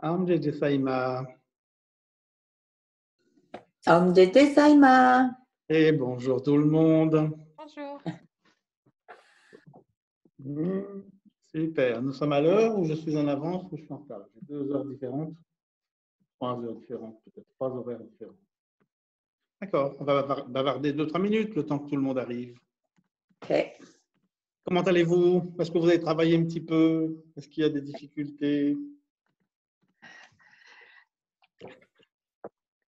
Amjad Saïma. Amjad Saïma. Et bonjour tout le monde. Bonjour. Super. Nous sommes à l'heure où je suis en avance ou je suis en retard. J'ai 2 heures différentes, 3 heures différentes, peut-être 3 horaires différents. D'accord. On va bavarder 2-3 minutes le temps que tout le monde arrive. Ok. Comment allez-vous? Est-ce que vous avez travaillé un petit peu? Est-ce qu'il y a des difficultés?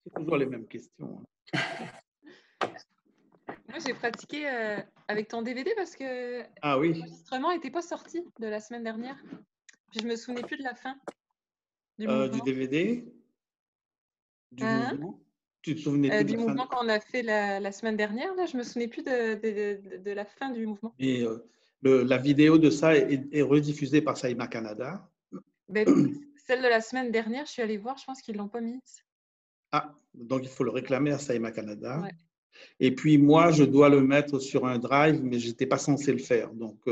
C'est toujours les mêmes questions. Moi, j'ai pratiqué avec ton DVD parce que Ah oui. l'enregistrement n'était pas sorti de la semaine dernière. Puis je me souvenais plus de la fin du Du mouvement. DVD? Du Hein? mouvement? Tu te souvenais plus de Du la fin mouvement qu'on a fait la semaine dernière. Là, je me souvenais plus de la fin du mouvement. Et la vidéo de ça est rediffusée par Saïma Canada. Ben, celle de la semaine dernière, je suis allée voir. Je pense qu'ils l'ont pas mise. Ah, donc il faut le réclamer à Saïma Canada. Ouais. Et puis moi, je dois le mettre sur un drive, mais je n'étais pas censé le faire. Donc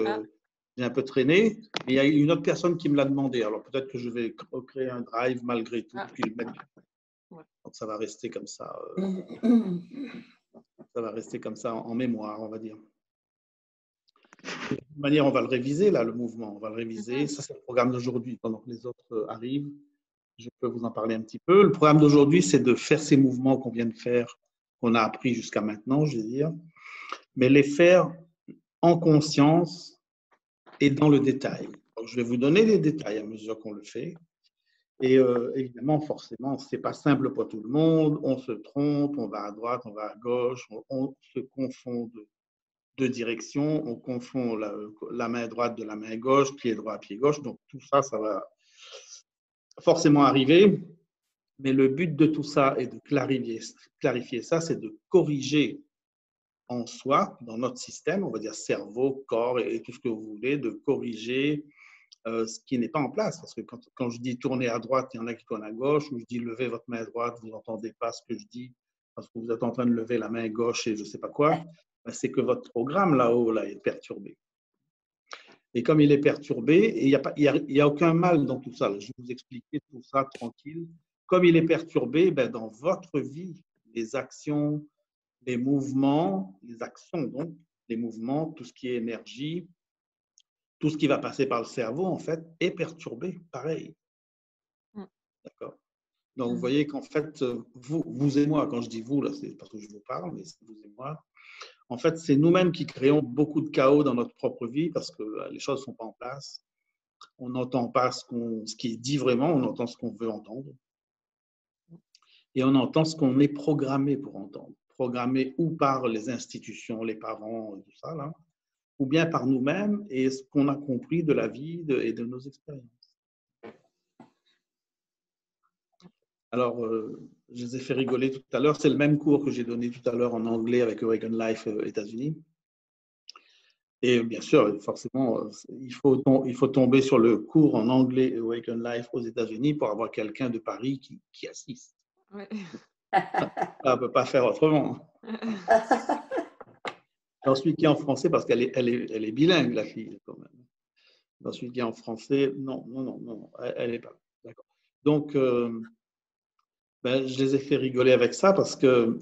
j'ai un peu traîné. Mais il y a une autre personne qui me l'a demandé. Alors peut-être que je vais créer un drive malgré tout, puis le mettre. Ouais. Donc ça va rester comme ça. Ça va rester comme ça en mémoire, on va dire. De toute manière, on va le réviser, là, le mouvement. On va le réviser. Ça, c'est le programme d'aujourd'hui. Pendant que les autres arrivent, je peux vous en parler un petit peu. Le programme d'aujourd'hui, c'est de faire ces mouvements qu'on vient de faire, qu'on a appris jusqu'à maintenant, je veux dire, mais les faire en conscience et dans le détail. Donc, je vais vous donner les détails à mesure qu'on le fait. Et évidemment, forcément, ce n'est pas simple pour tout le monde. On se trompe, on va à droite, on va à gauche, on se confond de direction, on confond la main droite de la main gauche, pied droit, pied gauche. Donc, tout ça, ça va forcément arriver. Mais le but de tout ça est de clarifier ça, c'est de corriger en soi, dans notre système, on va dire cerveau, corps et tout ce que vous voulez, de corriger ce qui n'est pas en place. Parce que quand je dis tourner à droite, il y en a qui tournent à gauche, ou je dis levez votre main droite, vous n'entendez pas ce que je dis parce que vous êtes en train de lever la main gauche et je ne sais pas quoi, c'est que votre programme là-haut là, est perturbé. Et comme il est perturbé, il n'y a aucun mal dans tout ça. Je vais vous expliquer tout ça tranquille. Comme il est perturbé, dans votre vie, les actions, les mouvements, les actions donc, les mouvements, tout ce qui est énergie, tout ce qui va passer par le cerveau, en fait, est perturbé, pareil. D'accord? Donc, vous voyez qu'en fait, vous et moi, quand je dis vous, là, c'est parce que je vous parle, mais c'est vous et moi. En fait, c'est nous-mêmes qui créons beaucoup de chaos dans notre propre vie parce que les choses ne sont pas en place. On n'entend pas ce qui est dit vraiment, on entend ce qu'on veut entendre. Et on entend ce qu'on est programmé pour entendre. Programmé ou par les institutions, les parents, tout ça, là, ou bien par nous-mêmes et ce qu'on a compris de la vie et de nos expériences. Alors, je les ai fait rigoler tout à l'heure. C'est le même cours que j'ai donné tout à l'heure en anglais avec Awaken Life États-Unis. Et bien sûr, forcément, il faut tomber sur le cours en anglais Awaken Life aux États-Unis pour avoir quelqu'un de Paris qui assiste. Ouais. Ça ne peut pas faire autrement. Ensuite, qui est en français, parce qu'elle est bilingue, la fille, quand même. Ensuite, qui est en français, non, elle n'est pas. D'accord. Donc, je les ai fait rigoler avec ça parce que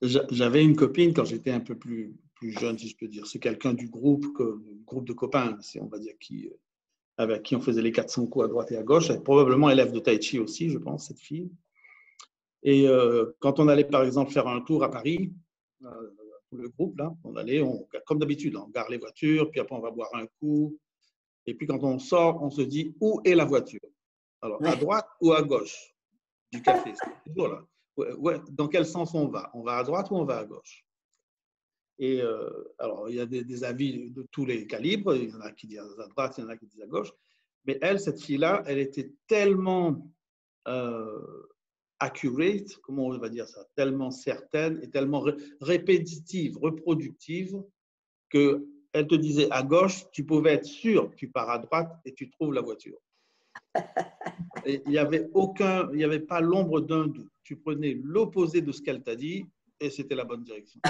j'avais une copine quand j'étais un peu plus jeune, si je peux dire. C'est quelqu'un du groupe de copains, on va dire, avec qui on faisait les 400 coups à droite et à gauche. Elle est probablement élève de Tai Chi aussi, je pense, cette fille. Et quand on allait, par exemple, faire un tour à Paris, le groupe, là, on allait, comme d'habitude, on gare les voitures, puis après on va boire un coup. Et puis quand on sort, on se dit, où est la voiture? Alors, à droite ou à gauche du café? C'est toujours là. Ouais, dans quel sens on va? On va à droite ou on va à gauche? Et alors, il y a des avis de tous les calibres. Il y en a qui disent à droite, il y en a qui disent à gauche. Mais elle, cette fille-là, elle était tellement accurate, comment on va dire ça, tellement certaine et tellement répétitive, reproductive, qu'elle te disait à gauche, tu pouvais être sûr, tu pars à droite et tu trouves la voiture. Et il n'y avait pas l'ombre d'un doute. Tu prenais l'opposé de ce qu'elle t'a dit et c'était la bonne direction.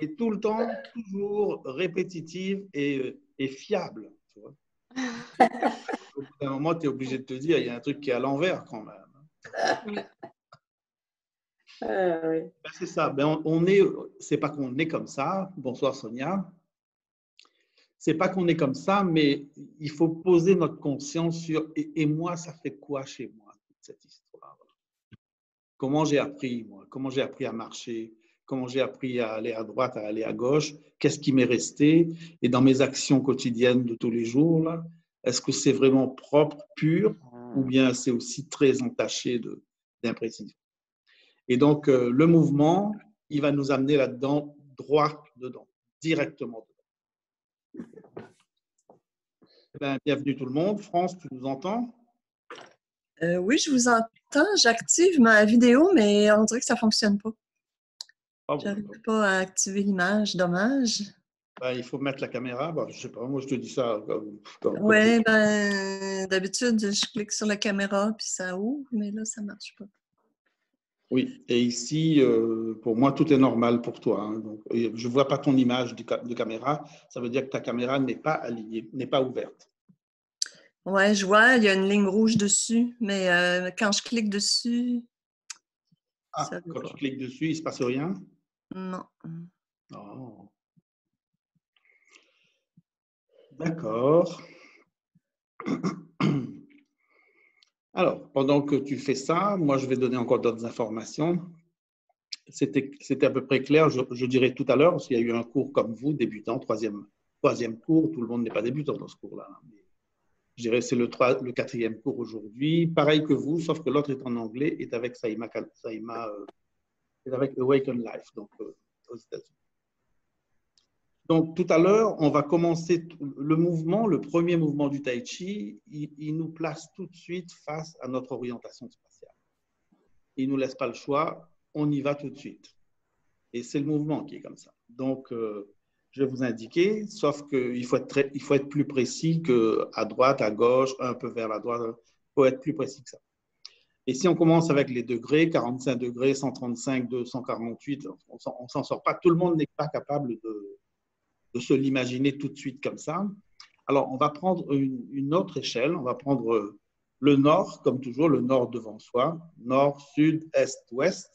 Et tout le temps, toujours répétitive et fiable. Tu vois. Au bout d'un moment, tu es obligé de te dire, il y a un truc qui est à l'envers quand même. Oui. Ben, c'est ça. Ben, c'est pas qu'on est comme ça. Bonsoir Sonia. C'est pas qu'on est comme ça, mais il faut poser notre conscience sur et moi, ça fait quoi chez moi, toute cette histoire? Comment j'ai appris, moi? Comment j'ai appris à marcher? Comment j'ai appris à aller à droite, à aller à gauche? Qu'est-ce qui m'est resté? Et dans mes actions quotidiennes de tous les jours, là, est-ce que c'est vraiment propre, pur, ou bien c'est aussi très entaché d'imprécision? Et donc, le mouvement, il va nous amener là-dedans, droit dedans, directement dedans. Ben, bienvenue tout le monde. France, tu nous entends? Oui, je vous entends. J'active ma vidéo, mais on dirait que ça ne fonctionne pas. Ah bon, J'arrive pas à activer l'image. Dommage. ben, il faut mettre la caméra. Ben, je ne sais pas, moi je te dis ça. Oui, ben, d'habitude, je clique sur la caméra puis ça ouvre, mais là, ça ne marche pas. Oui, et ici, pour moi, tout est normal pour toi. Hein. Donc, je ne vois pas ton image de caméra. Ça veut dire que ta caméra n'est pas alignée, n'est pas ouverte. Oui, je vois, il y a une ligne rouge dessus, mais quand je clique dessus, ça veut Quand pas. tu cliques dessus, il ne se passe rien? Non. Oh. D'accord. Alors, pendant que tu fais ça, moi, je vais donner encore d'autres informations. C'était à peu près clair, je dirais tout à l'heure, parce qu'il y a eu un cours comme vous, débutant, troisième cours, tout le monde n'est pas débutant dans ce cours-là. Je dirais que c'est le quatrième cours aujourd'hui, pareil que vous, sauf que l'autre est en anglais, est avec est avec Awaken Life, donc aux États-Unis. Donc tout à l'heure, on va commencer le mouvement, le premier mouvement du Tai Chi, il nous place tout de suite face à notre orientation spatiale. Il ne nous laisse pas le choix, on y va tout de suite. Et c'est le mouvement qui est comme ça. Donc, je vais vous indiquer, sauf qu'il faut être plus précis qu'à droite, à gauche, un peu vers la droite. Il faut être plus précis que ça. Et si on commence avec les degrés, 45 degrés, 135, 248, on ne s'en sort pas. Tout le monde n'est pas capable de se l'imaginer tout de suite comme ça. Alors, on va prendre une autre échelle. On va prendre le nord, comme toujours, le nord devant soi. Nord, sud, est, ouest.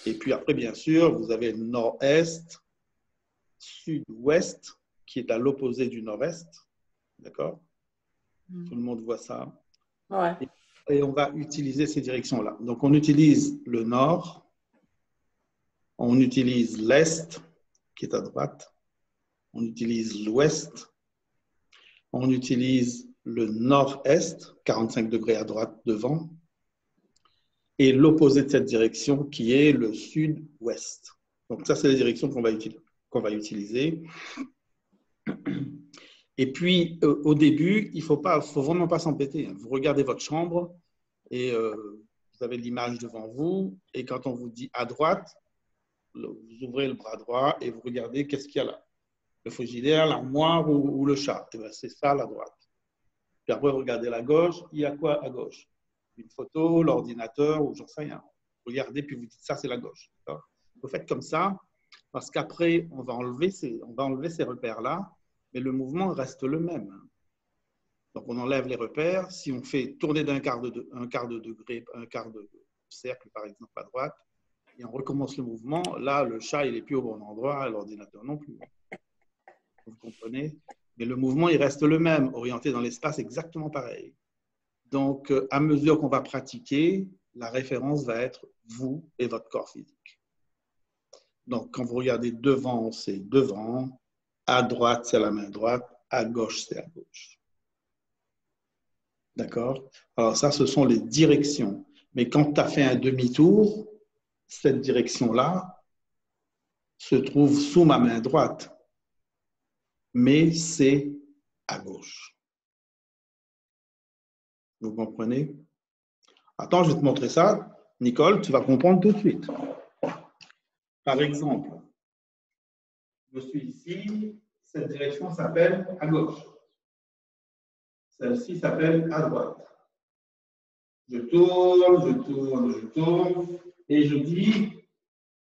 Et puis après, bien sûr, vous avez le nord-est, sud-ouest, qui est à l'opposé du nord-est. D'accord? Tout le monde voit ça. Ouais. Et on va utiliser ces directions-là. Donc, on utilise le nord, on utilise l'est, qui est à droite, on utilise l'ouest, on utilise le nord-est, 45 degrés à droite devant, et l'opposé de cette direction qui est le sud-ouest. Donc, ça, c'est les directions qu'on va utiliser. Et puis, au début, il ne faut vraiment pas s'embêter. Vous regardez votre chambre et vous avez l'image devant vous. Et quand on vous dit à droite, vous ouvrez le bras droit et vous regardez qu'est-ce qu'il y a là. Le frigidaire, l'armoire ou le chat. C'est ça, la droite. Puis après, vous regardez la gauche. Il y a quoi à gauche? Une photo, l'ordinateur ou j'en sais rien. Regardez, puis vous dites ça, c'est la gauche. Vous faites comme ça parce qu'après, on va enlever ces repères-là. Mais le mouvement reste le même. Donc, on enlève les repères. Si on fait tourner d'un quart de degré, un quart de cercle, par exemple, à droite, et on recommence le mouvement, là, le chat, il n'est plus au bon endroit, l'ordinateur non plus. Vous comprenez? Mais le mouvement, il reste le même, orienté dans l'espace exactement pareil. Donc, à mesure qu'on va pratiquer, la référence va être vous et votre corps physique. Donc, quand vous regardez devant, c'est devant. À droite, c'est la main droite. À gauche, c'est à gauche. D'accord? Alors ça, ce sont les directions. Mais quand tu as fait un demi-tour, cette direction-là se trouve sous ma main droite. Mais c'est à gauche. Vous comprenez? Attends, je vais te montrer ça. Nicole, tu vas comprendre tout de suite. Par exemple, je suis ici. Cette direction s'appelle à gauche. Celle-ci s'appelle à droite. Je tourne, et je dis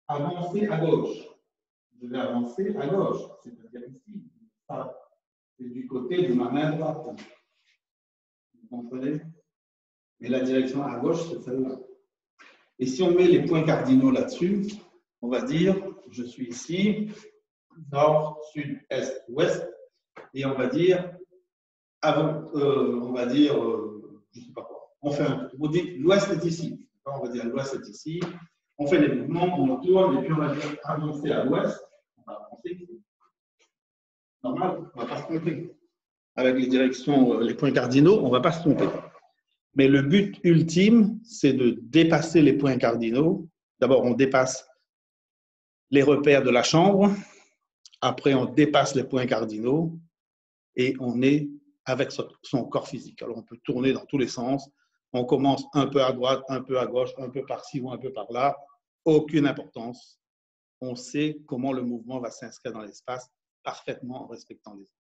avancer à gauche. Je vais avancer à gauche, c'est-à-dire ici. c'est du côté de ma main droite. Vous comprenez? Mais la direction à gauche, c'est celle-là. Et si on met les points cardinaux là-dessus, on va dire, je suis ici, nord, sud, est, ouest, et on va dire, je ne sais pas quoi. On dit l'ouest est ici. On va dire l'ouest est ici. On fait les mouvements, on tourne, et puis on va dire avancer à l'ouest. On va avancer ici. Normal, on ne va pas se tromper. Avec les directions, les points cardinaux, on ne va pas se tromper. Mais le but ultime, c'est de dépasser les points cardinaux. D'abord, on dépasse les repères de la chambre. Après, on dépasse les points cardinaux et on est avec son corps physique. Alors, on peut tourner dans tous les sens. On commence un peu à droite, un peu à gauche, un peu par-ci ou un peu par-là. Aucune importance. On sait comment le mouvement va s'inscrire dans l'espace parfaitement en respectant les autres.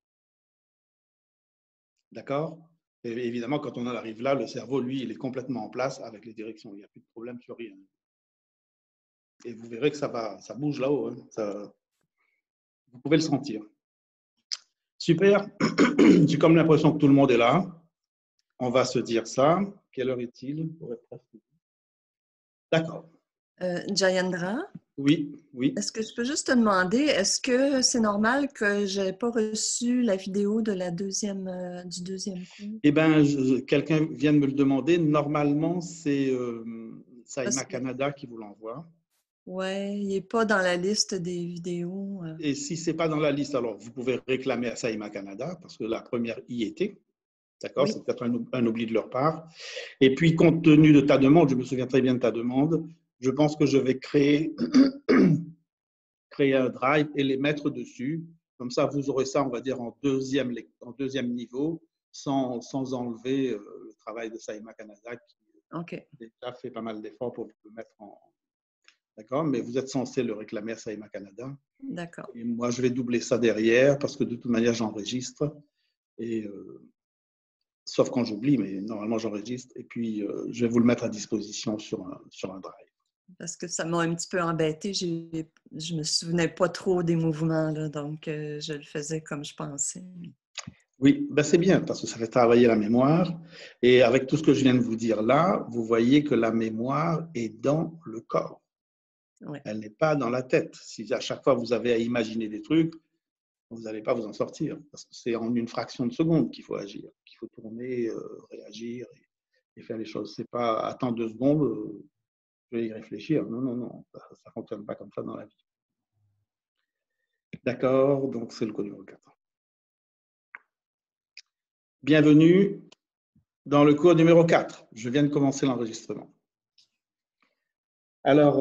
D'accord? Et évidemment, quand on en arrive là, le cerveau, lui, il est complètement en place avec les directions. Il n'y a plus de problème sur rien. Et vous verrez que ça bouge là-haut. Hein. Vous pouvez le sentir. Super. J'ai comme l'impression que tout le monde est là. On va se dire ça. Quelle heure est-il? D'accord. Jayendra? Oui, oui. Est-ce que je peux juste te demander, est-ce que c'est normal que je n'ai pas reçu la vidéo de du deuxième cours? Eh bien, quelqu'un vient de me le demander. Normalement, c'est Saïma Canada qui vous l'envoie. Oui, il n'est pas dans la liste des vidéos. Et si ce n'est pas dans la liste, alors vous pouvez réclamer à Saïma Canada parce que la première y était. D'accord? Oui. C'est peut-être un oubli de leur part. Et puis, compte tenu de ta demande, je me souviens très bien de ta demande, je pense que je vais créer un drive et les mettre dessus. Comme ça, vous aurez ça, on va dire, en deuxième niveau, sans enlever le travail de Saïma Canada qui déjà fait pas mal d'efforts pour le mettre en... D'accord? Mais vous êtes censé le réclamer à Saïma Canada. D'accord. Et moi, je vais doubler ça derrière parce que de toute manière, j'enregistre. Et sauf quand j'oublie, mais normalement, j'enregistre. Et puis, je vais vous le mettre à disposition sur un drive. Parce que ça m'a un petit peu embêtée. Je ne me souvenais pas trop des mouvements, là, donc je le faisais comme je pensais. Oui, ben c'est bien parce que ça fait travailler la mémoire. Et avec tout ce que je viens de vous dire là, vous voyez que la mémoire est dans le corps. Ouais. Elle n'est pas dans la tête. Si à chaque fois vous avez à imaginer des trucs, vous n'allez pas vous en sortir. Parce que c'est en une fraction de seconde qu'il faut agir, qu'il faut tourner, réagir et faire les choses. Ce n'est pas attends 2 secondes, je vais y réfléchir. Non, non, non. Ça ne fonctionne pas comme ça dans la vie. D'accord, donc c'est le cours numéro 4. Bienvenue dans le cours numéro 4. Je viens de commencer l'enregistrement. Alors,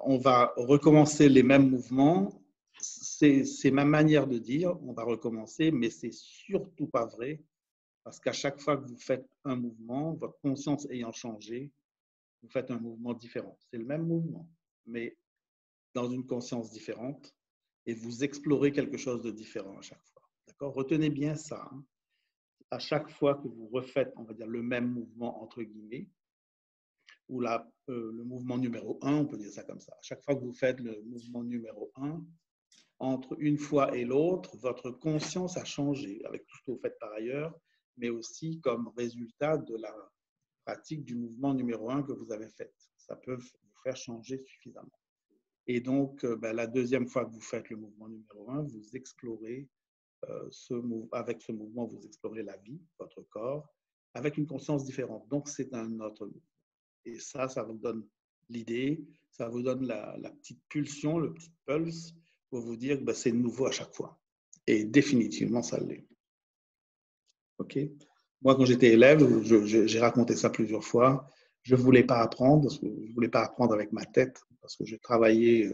on va recommencer les mêmes mouvements. C'est ma manière de dire, on va recommencer, mais c'est surtout pas vrai, parce qu'à chaque fois que vous faites un mouvement, votre conscience ayant changé, vous faites un mouvement différent. C'est le même mouvement, mais dans une conscience différente, et vous explorez quelque chose de différent à chaque fois. D'accord? Retenez bien ça. Hein. À chaque fois que vous refaites, on va dire, le même mouvement, entre guillemets, ou le mouvement numéro 1, on peut dire ça comme ça. À chaque fois que vous faites le mouvement numéro 1, entre une fois et l'autre, votre conscience a changé avec tout ce que vous faites par ailleurs, mais aussi comme résultat de la pratique du mouvement numéro 1 que vous avez fait. Ça peut vous faire changer suffisamment. Et donc, la deuxième fois que vous faites le mouvement numéro 1, vous explorez avec ce mouvement, vous explorez la vie, votre corps, avec une conscience différente. Donc, c'est un autre mouvement. Et ça vous donne l'idée, ça vous donne la petite pulsion, le petit pulse pour vous dire que c'est nouveau à chaque fois. Et définitivement, ça l'est. OK? Moi, quand j'étais élève, j'ai raconté ça plusieurs fois, je ne voulais pas apprendre, parce que je ne voulais pas apprendre avec ma tête, parce que je travaillais,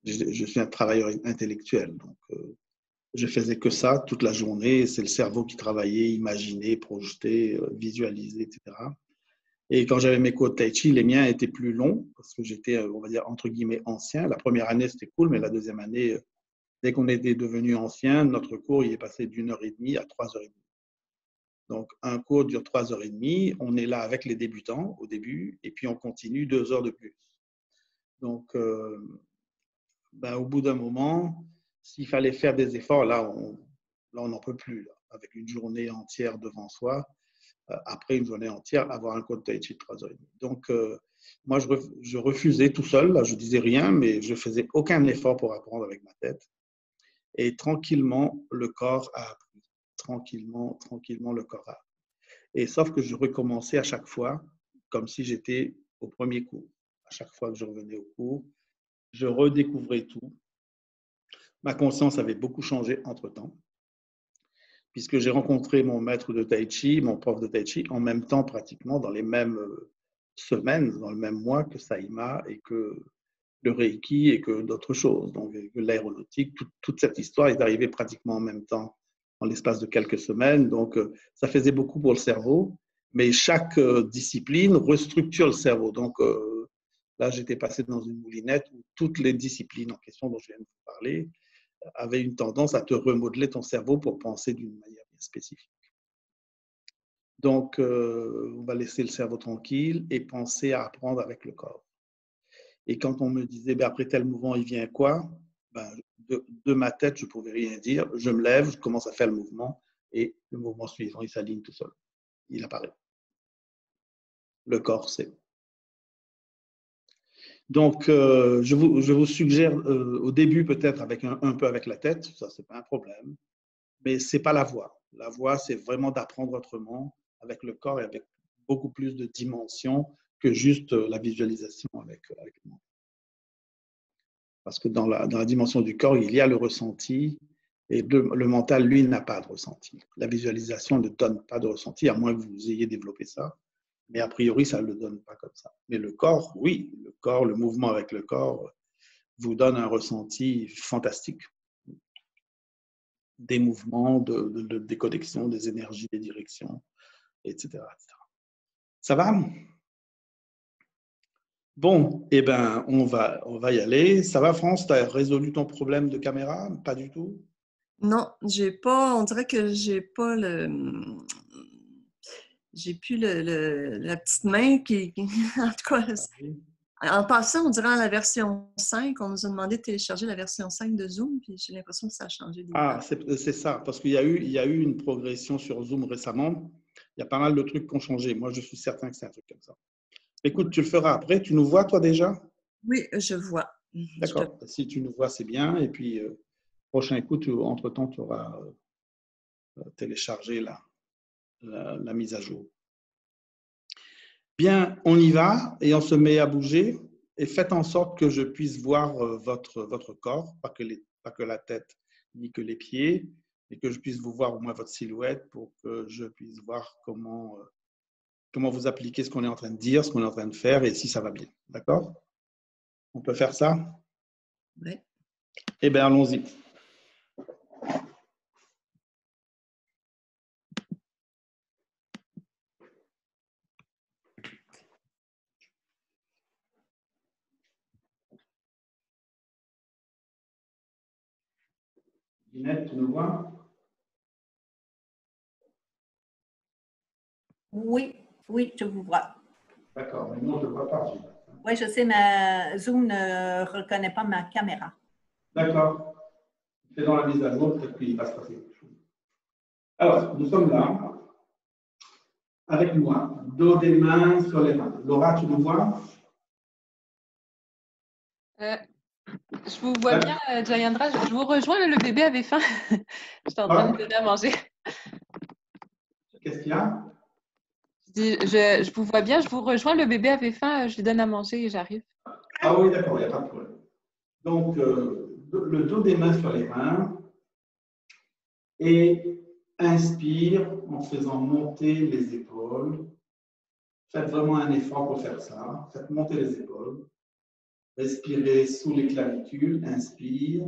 je suis un travailleur intellectuel, donc je faisais que ça toute la journée, c'est le cerveau qui travaillait, imaginait, projetait, visualisait, etc. Et quand j'avais mes cours de Tai Chi, les miens étaient plus longs parce que j'étais, on va dire, entre guillemets, ancien. La première année, c'était cool, mais la deuxième année, dès qu'on était devenu ancien, notre cours, il est passé d'1h30 à 3h30. Donc, un cours dure 3h30. On est là avec les débutants au début et puis on continue 2 heures de plus. Donc, au bout d'un moment, s'il fallait faire des efforts, là, Là, on n'en peut plus, là, avec une journée entière devant soi. Après une journée entière, avoir un cours de Tai Chi de 3 heures et demie. Donc, moi, je refusais tout seul. Là, je disais rien, mais je faisais aucun effort pour apprendre avec ma tête. Et tranquillement, le corps a appris. Tranquillement, le corps a appris. Et sauf que je recommençais à chaque fois, comme si j'étais au premier cours. À chaque fois que je revenais au cours, je redécouvrais tout. Ma conscience avait beaucoup changé entre-temps, puisque j'ai rencontré mon maître de Tai Chi, mon prof de Tai Chi, en même temps pratiquement dans les mêmes semaines, dans le même mois que Saïma et que le Reiki et que d'autres choses. Donc l'aéronautique, toute cette histoire est arrivée pratiquement en même temps, en l'espace de quelques semaines. Donc ça faisait beaucoup pour le cerveau, mais chaque discipline restructure le cerveau. Donc là, j'étais passé dans une moulinette où toutes les disciplines en question dont je viens de vous parler avaient une tendance à te remodeler ton cerveau pour penser d'une manière bien spécifique. Donc, on va laisser le cerveau tranquille et penser à apprendre avec le corps. Et quand on me disait, ben après tel mouvement, il vient quoi? Ben, de ma tête, je ne pouvais rien dire. Je me lève, je commence à faire le mouvement et le mouvement suivant, il s'aligne tout seul. Il apparaît. Le corps sait. Donc, je vous suggère au début peut-être avec un peu avec la tête, ça c'est pas un problème, mais c'est pas la voie. La voie, c'est vraiment d'apprendre autrement avec le corps et avec beaucoup plus de dimensions que juste la visualisation avec le mental. Parce que dans la dimension du corps, il y a le ressenti et le mental, lui, n'a pas de ressenti. La visualisation ne donne pas de ressenti, à moins que vous ayez développé ça. Mais a priori, ça ne le donne pas comme ça. Mais le corps, oui, le corps, le mouvement avec le corps vous donne un ressenti fantastique. Des mouvements, des connexions, des énergies, des directions, etc. etc. Ça va? Bon, eh ben, on va y aller. Ça va, France? Tu as résolu ton problème de caméra? Pas du tout? Non, j'ai pas, on dirait que j'ai pas j'ai plus la petite main qui, en tout cas, en passant, on dirait à la version 5, on nous a demandé de télécharger la version 5 de Zoom, puis j'ai l'impression que ça a changé des Ah, c'est ça, parce qu'il y a eu une progression sur Zoom récemment. Il y a pas mal de trucs qui ont changé. Moi, je suis certain que c'est un truc comme ça. Écoute, tu le feras après. Tu nous vois, toi, déjà? Oui, je vois. D'accord. Si tu nous vois, c'est bien. Et puis, prochain coup, entre-temps, tu auras téléchargé la mise à jour. Bien, on y va et on se met à bouger. Et faites en sorte que je puisse voir votre corps, pas que la tête ni que les pieds, et que je puisse vous voir au moins votre silhouette pour que je puisse voir comment vous appliquez ce qu'on est en train de dire, ce qu'on est en train de faire et si ça va bien. D'accord? On peut faire ça? Oui. Eh bien, allons-y. Ginette, tu nous vois? Oui, oui, je vous vois. D'accord, mais nous, on ne te voit pas, Ginette. Oui, je sais, mais Zoom ne reconnaît pas ma caméra. D'accord. C'est dans la mise à jour, peut-être qu'il va se passer quelque chose. Alors, nous sommes là, avec moi, dos des mains sur les mains. Laura, tu nous vois? Je vous vois bien, Jayendra. Je vous rejoins, le bébé avait faim. J'étais en train de lui donner à manger. Qu'est-ce qu'il y a? Je vous vois bien, je vous rejoins, le bébé avait faim, je lui donne à manger et j'arrive. Ah oui, d'accord, il n'y a pas de problème. Donc, le dos des mains sur les mains et inspire en faisant monter les épaules. Faites vraiment un effort pour faire ça. Faites monter les épaules. Respirez sous les clavicules, inspire.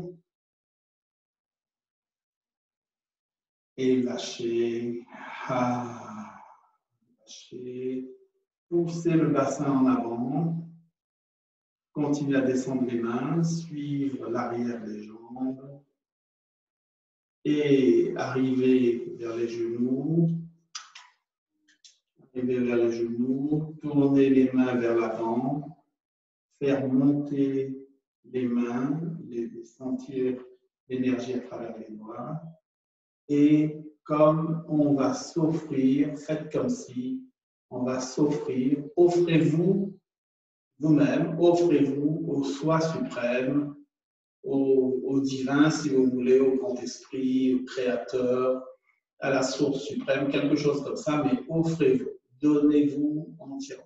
Et lâchez. Ah, lâchez. Poussez le bassin en avant. Continuez à descendre les mains, suivre l'arrière des jambes. Et arrivez vers les genoux. Arrivez vers les genoux. Tournez les mains vers l'avant. Faire monter les mains, sentir l'énergie à travers les doigts. Et comme on va s'offrir, faites comme si, on va s'offrir, offrez-vous vous-même, offrez-vous au soi suprême, au divin, si vous voulez, au grand esprit, au créateur, à la source suprême, quelque chose comme ça, mais offrez-vous, donnez-vous entièrement.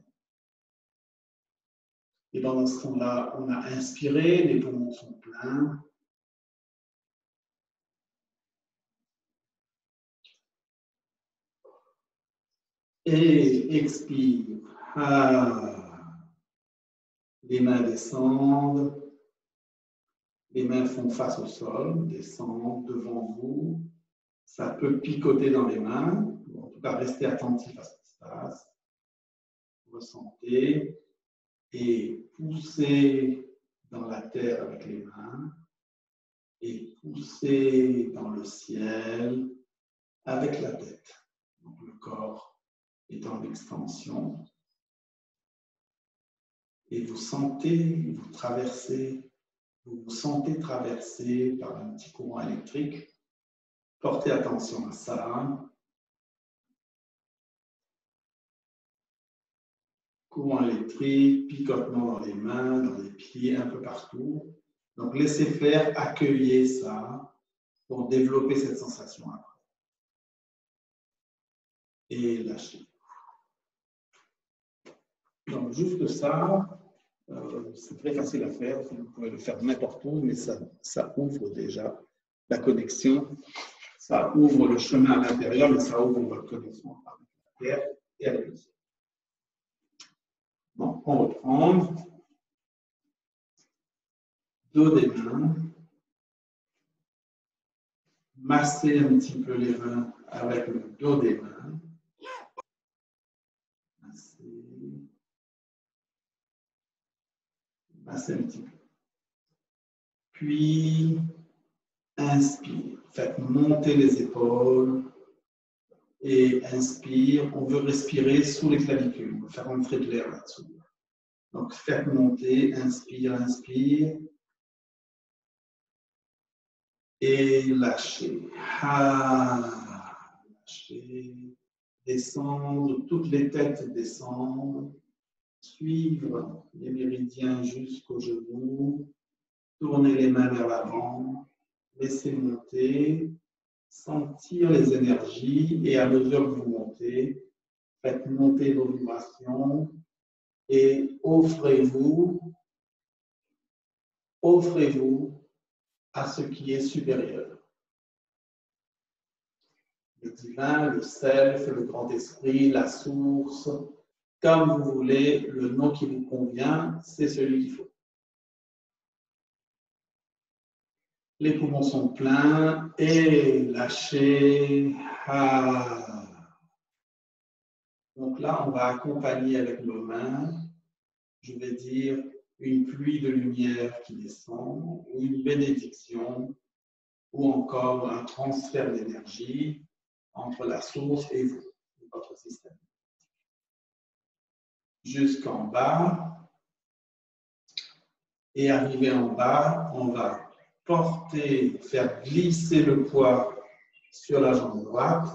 Et pendant ce temps-là, on a inspiré, les poumons sont pleins. Et expire. Ah. Les mains descendent. Les mains font face au sol, descendent devant vous. Ça peut picoter dans les mains. En tout cas, restez attentif à ce qui se passe. Ressentez et poussez dans la terre avec les mains et poussez dans le ciel avec la tête. Donc, le corps est en extension. Et vous sentez, vous vous sentez traversé par un petit courant électrique. Portez attention à ça. Courant électrique, picotement dans les mains, dans les pieds, un peu partout. Donc, laissez faire, accueillez ça pour développer cette sensation après. Et lâchez. Donc, juste ça, c'est très facile à faire. Vous pouvez le faire n'importe où, mais ça ouvre déjà la connexion. Ça ouvre le chemin à l'intérieur, mais ça ouvre votre connexion avec la terre et avec le ciel. Bon, on reprend. Dos des mains. Massez un petit peu les mains avec le dos des mains. Massez un petit peu. Puis, inspire. Faites monter les épaules. Et inspire. On veut respirer sous les clavicules. On veut faire entrer de l'air là-dessous. Donc, faites monter. Inspire, inspire. Et lâchez. Ah, lâchez. Descendre. Toutes les têtes descendent. Suivre les méridiens jusqu'aux genoux. Tournez les mains vers l'avant. Laissez monter. Sentir les énergies. Et à mesure que vous montez, faites monter vos vibrations. Et offrez-vous à ce qui est supérieur. Le divin, le self, le grand esprit, la source, comme vous voulez, le nom qui vous convient, c'est celui qu'il faut. Les poumons sont pleins et lâchez. Ah. Donc là, on va accompagner avec nos mains, je vais dire, une pluie de lumière qui descend, ou une bénédiction, ou encore un transfert d'énergie entre la source et vous, votre système. Jusqu'en bas, et arrivé en bas, on va faire glisser le poids sur la jambe droite.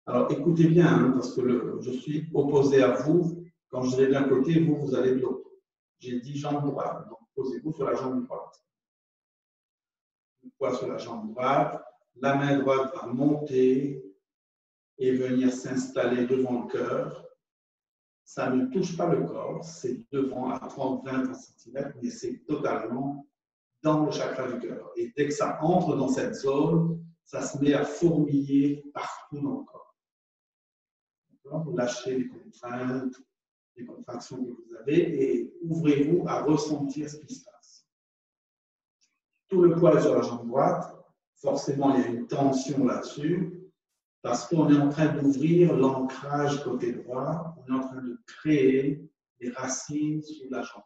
Alors écoutez bien, hein, parce que je suis opposé à vous. Quand je vais d'un côté, vous allez de l'autre. J'ai dit jambe droite, donc posez-vous sur la jambe droite. Le poids sur la jambe droite, la main droite va monter et venir s'installer devant le cœur. Ça ne touche pas le corps, c'est devant à 30-20 cm, mais c'est totalement dans le chakra du cœur. Et dès que ça entre dans cette zone, ça se met à fourmiller partout dans le corps. Vous lâchez les contraintes, les contractions que vous avez et ouvrez-vous à ressentir ce qui se passe. Tout le poids est sur la jambe droite. Forcément, il y a une tension là-dessus parce qu'on est en train d'ouvrir l'ancrage côté droit. On est en train de créer des racines sous la jambe.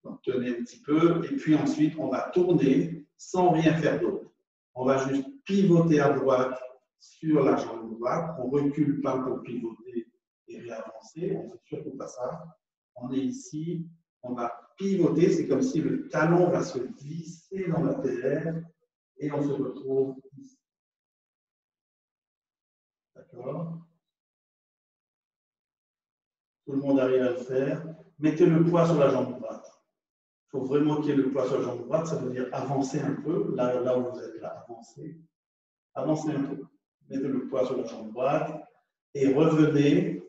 Donc, tenez un petit peu et puis ensuite, on va tourner sans rien faire d'autre. On va juste pivoter à droite sur la jambe droite. On ne recule pas pour pivoter et réavancer. On ne fait surtout pas ça. On est ici. On va pivoter. C'est comme si le talon va se glisser dans la terre et on se retrouve ici. D'accord? Tout le monde arrive à le faire. Mettez le poids sur la jambe droite. Il faut vraiment qu'il y ait le poids sur la jambe droite. Ça veut dire avancer un peu. Là où vous êtes là, avancez. Avancez un peu. Mettez le poids sur la jambe droite. Et revenez.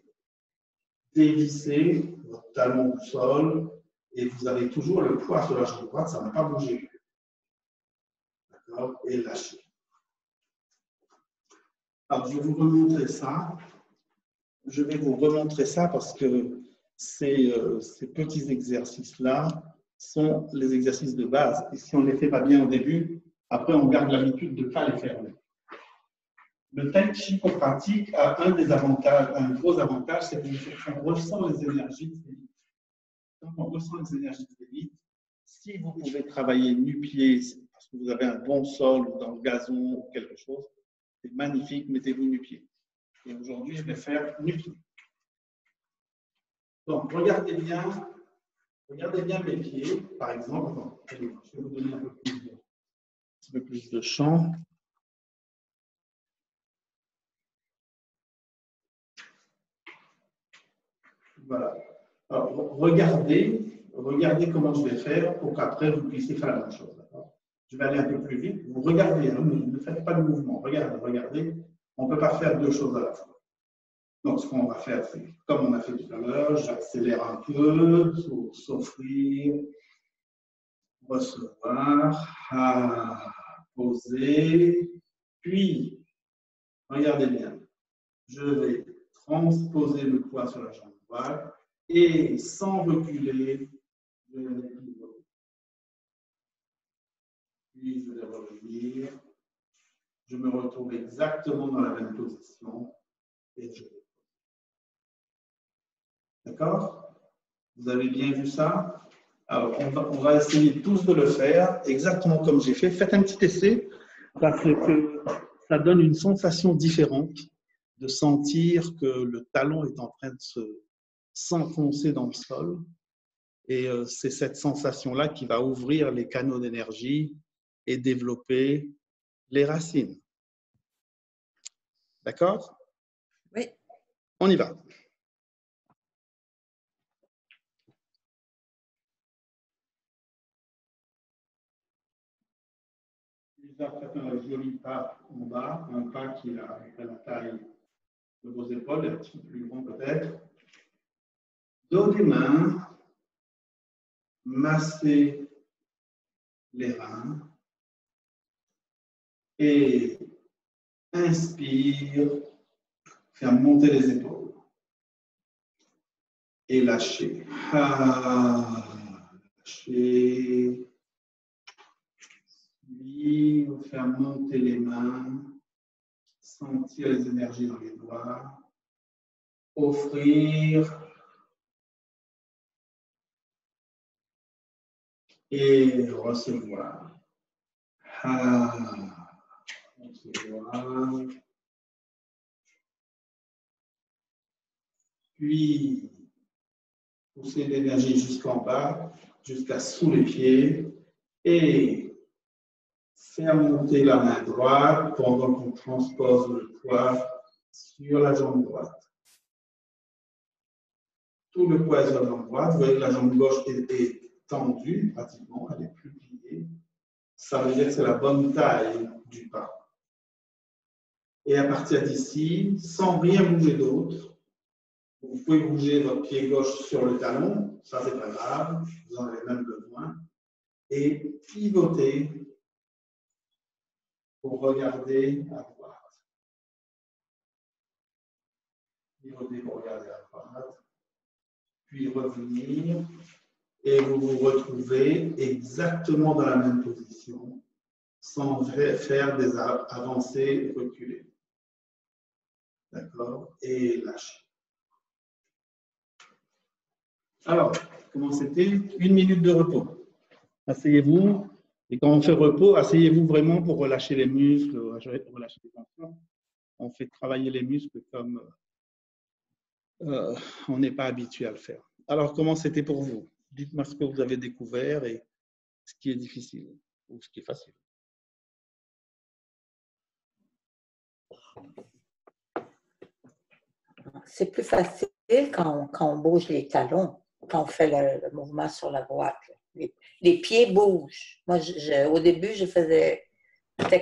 Dévissez votre talon au sol. Et vous avez toujours le poids sur la jambe droite. Ça ne va pas bouger. D'accord? Et lâchez. Alors, je vais vous remontrer ça. Je vais vous remontrer ça parce que ces petits exercices-là sont les exercices de base. Et si on ne les fait pas bien au début, après, on garde l'habitude de ne pas les faire. Le tai chi qu'on pratique a un des avantages, un gros avantage, c'est qu'on ressent les énergies très vite. Quand on ressent les énergies très vite, si vous pouvez travailler nu-pied, parce que vous avez un bon sol ou dans le gazon ou quelque chose, c'est magnifique, mettez-vous nu-pied. Et aujourd'hui, je vais faire nu-pied. Donc, regardez bien mes pieds, par exemple. Je vais vous donner un peu plus de champ. Voilà. Alors, regardez comment je vais faire pour qu'après vous puissiez faire la même chose. Je vais aller un peu plus vite. Vous regardez, hein, ne faites pas de mouvement. Regardez. On ne peut pas faire deux choses à la fois. Donc, ce qu'on va faire, c'est comme on a fait tout à l'heure, j'accélère un peu pour s'offrir, recevoir, poser, puis, regardez bien, je vais transposer le poids sur la jambe droite et sans reculer, je vais pivoter. Puis, je vais revenir, je me retrouve exactement dans la même position et je vais. D'accord? Vous avez bien vu ça? Alors, on va essayer tous de le faire exactement comme j'ai fait. Faites un petit essai parce que ça donne une sensation différente de sentir que le talon est en train de s'enfoncer dans le sol. Et c'est cette sensation-là qui va ouvrir les canaux d'énergie et développer les racines. D'accord? Oui. On y va. Déjà, faites un joli pas en bas, un pas qui a la taille de vos épaules, un petit peu plus grand peut-être. Dos des mains, massez les reins et inspire, faire monter les épaules et lâcher. Lâcher. Puis, faire monter les mains, sentir les énergies dans les doigts, offrir et recevoir. Recevoir. Puis, pousser l'énergie jusqu'en bas, jusqu'à sous les pieds et faire monter la main droite pendant qu'on transpose le poids sur la jambe droite. Tout le poids est sur la jambe droite. Vous voyez que la jambe gauche est tendue, pratiquement, elle est plus pliée. Ça veut dire que c'est la bonne taille du pas. Et à partir d'ici, sans rien bouger d'autre, vous pouvez bouger votre pied gauche sur le talon, ça c'est pas grave, vous en avez même besoin, et pivoter pour regarder à droite. Pivoter pour regarder à droite, puis revenir, et vous vous retrouvez exactement dans la même position, sans faire des avancées reculées. D'accord? Et lâcher. Alors, comment c'était? 1 minute de repos. Asseyez-vous. Et quand on fait repos, asseyez-vous vraiment pour relâcher les muscles, relâcher les tensions. On fait travailler les muscles comme on n'est pas habitué à le faire. Alors, comment c'était pour vous? Dites-moi ce que vous avez découvert et ce qui est difficile ou ce qui est facile. C'est plus facile quand on bouge les talons, quand on fait le mouvement sur la droite. Les pieds bougent. Moi, au début, c'était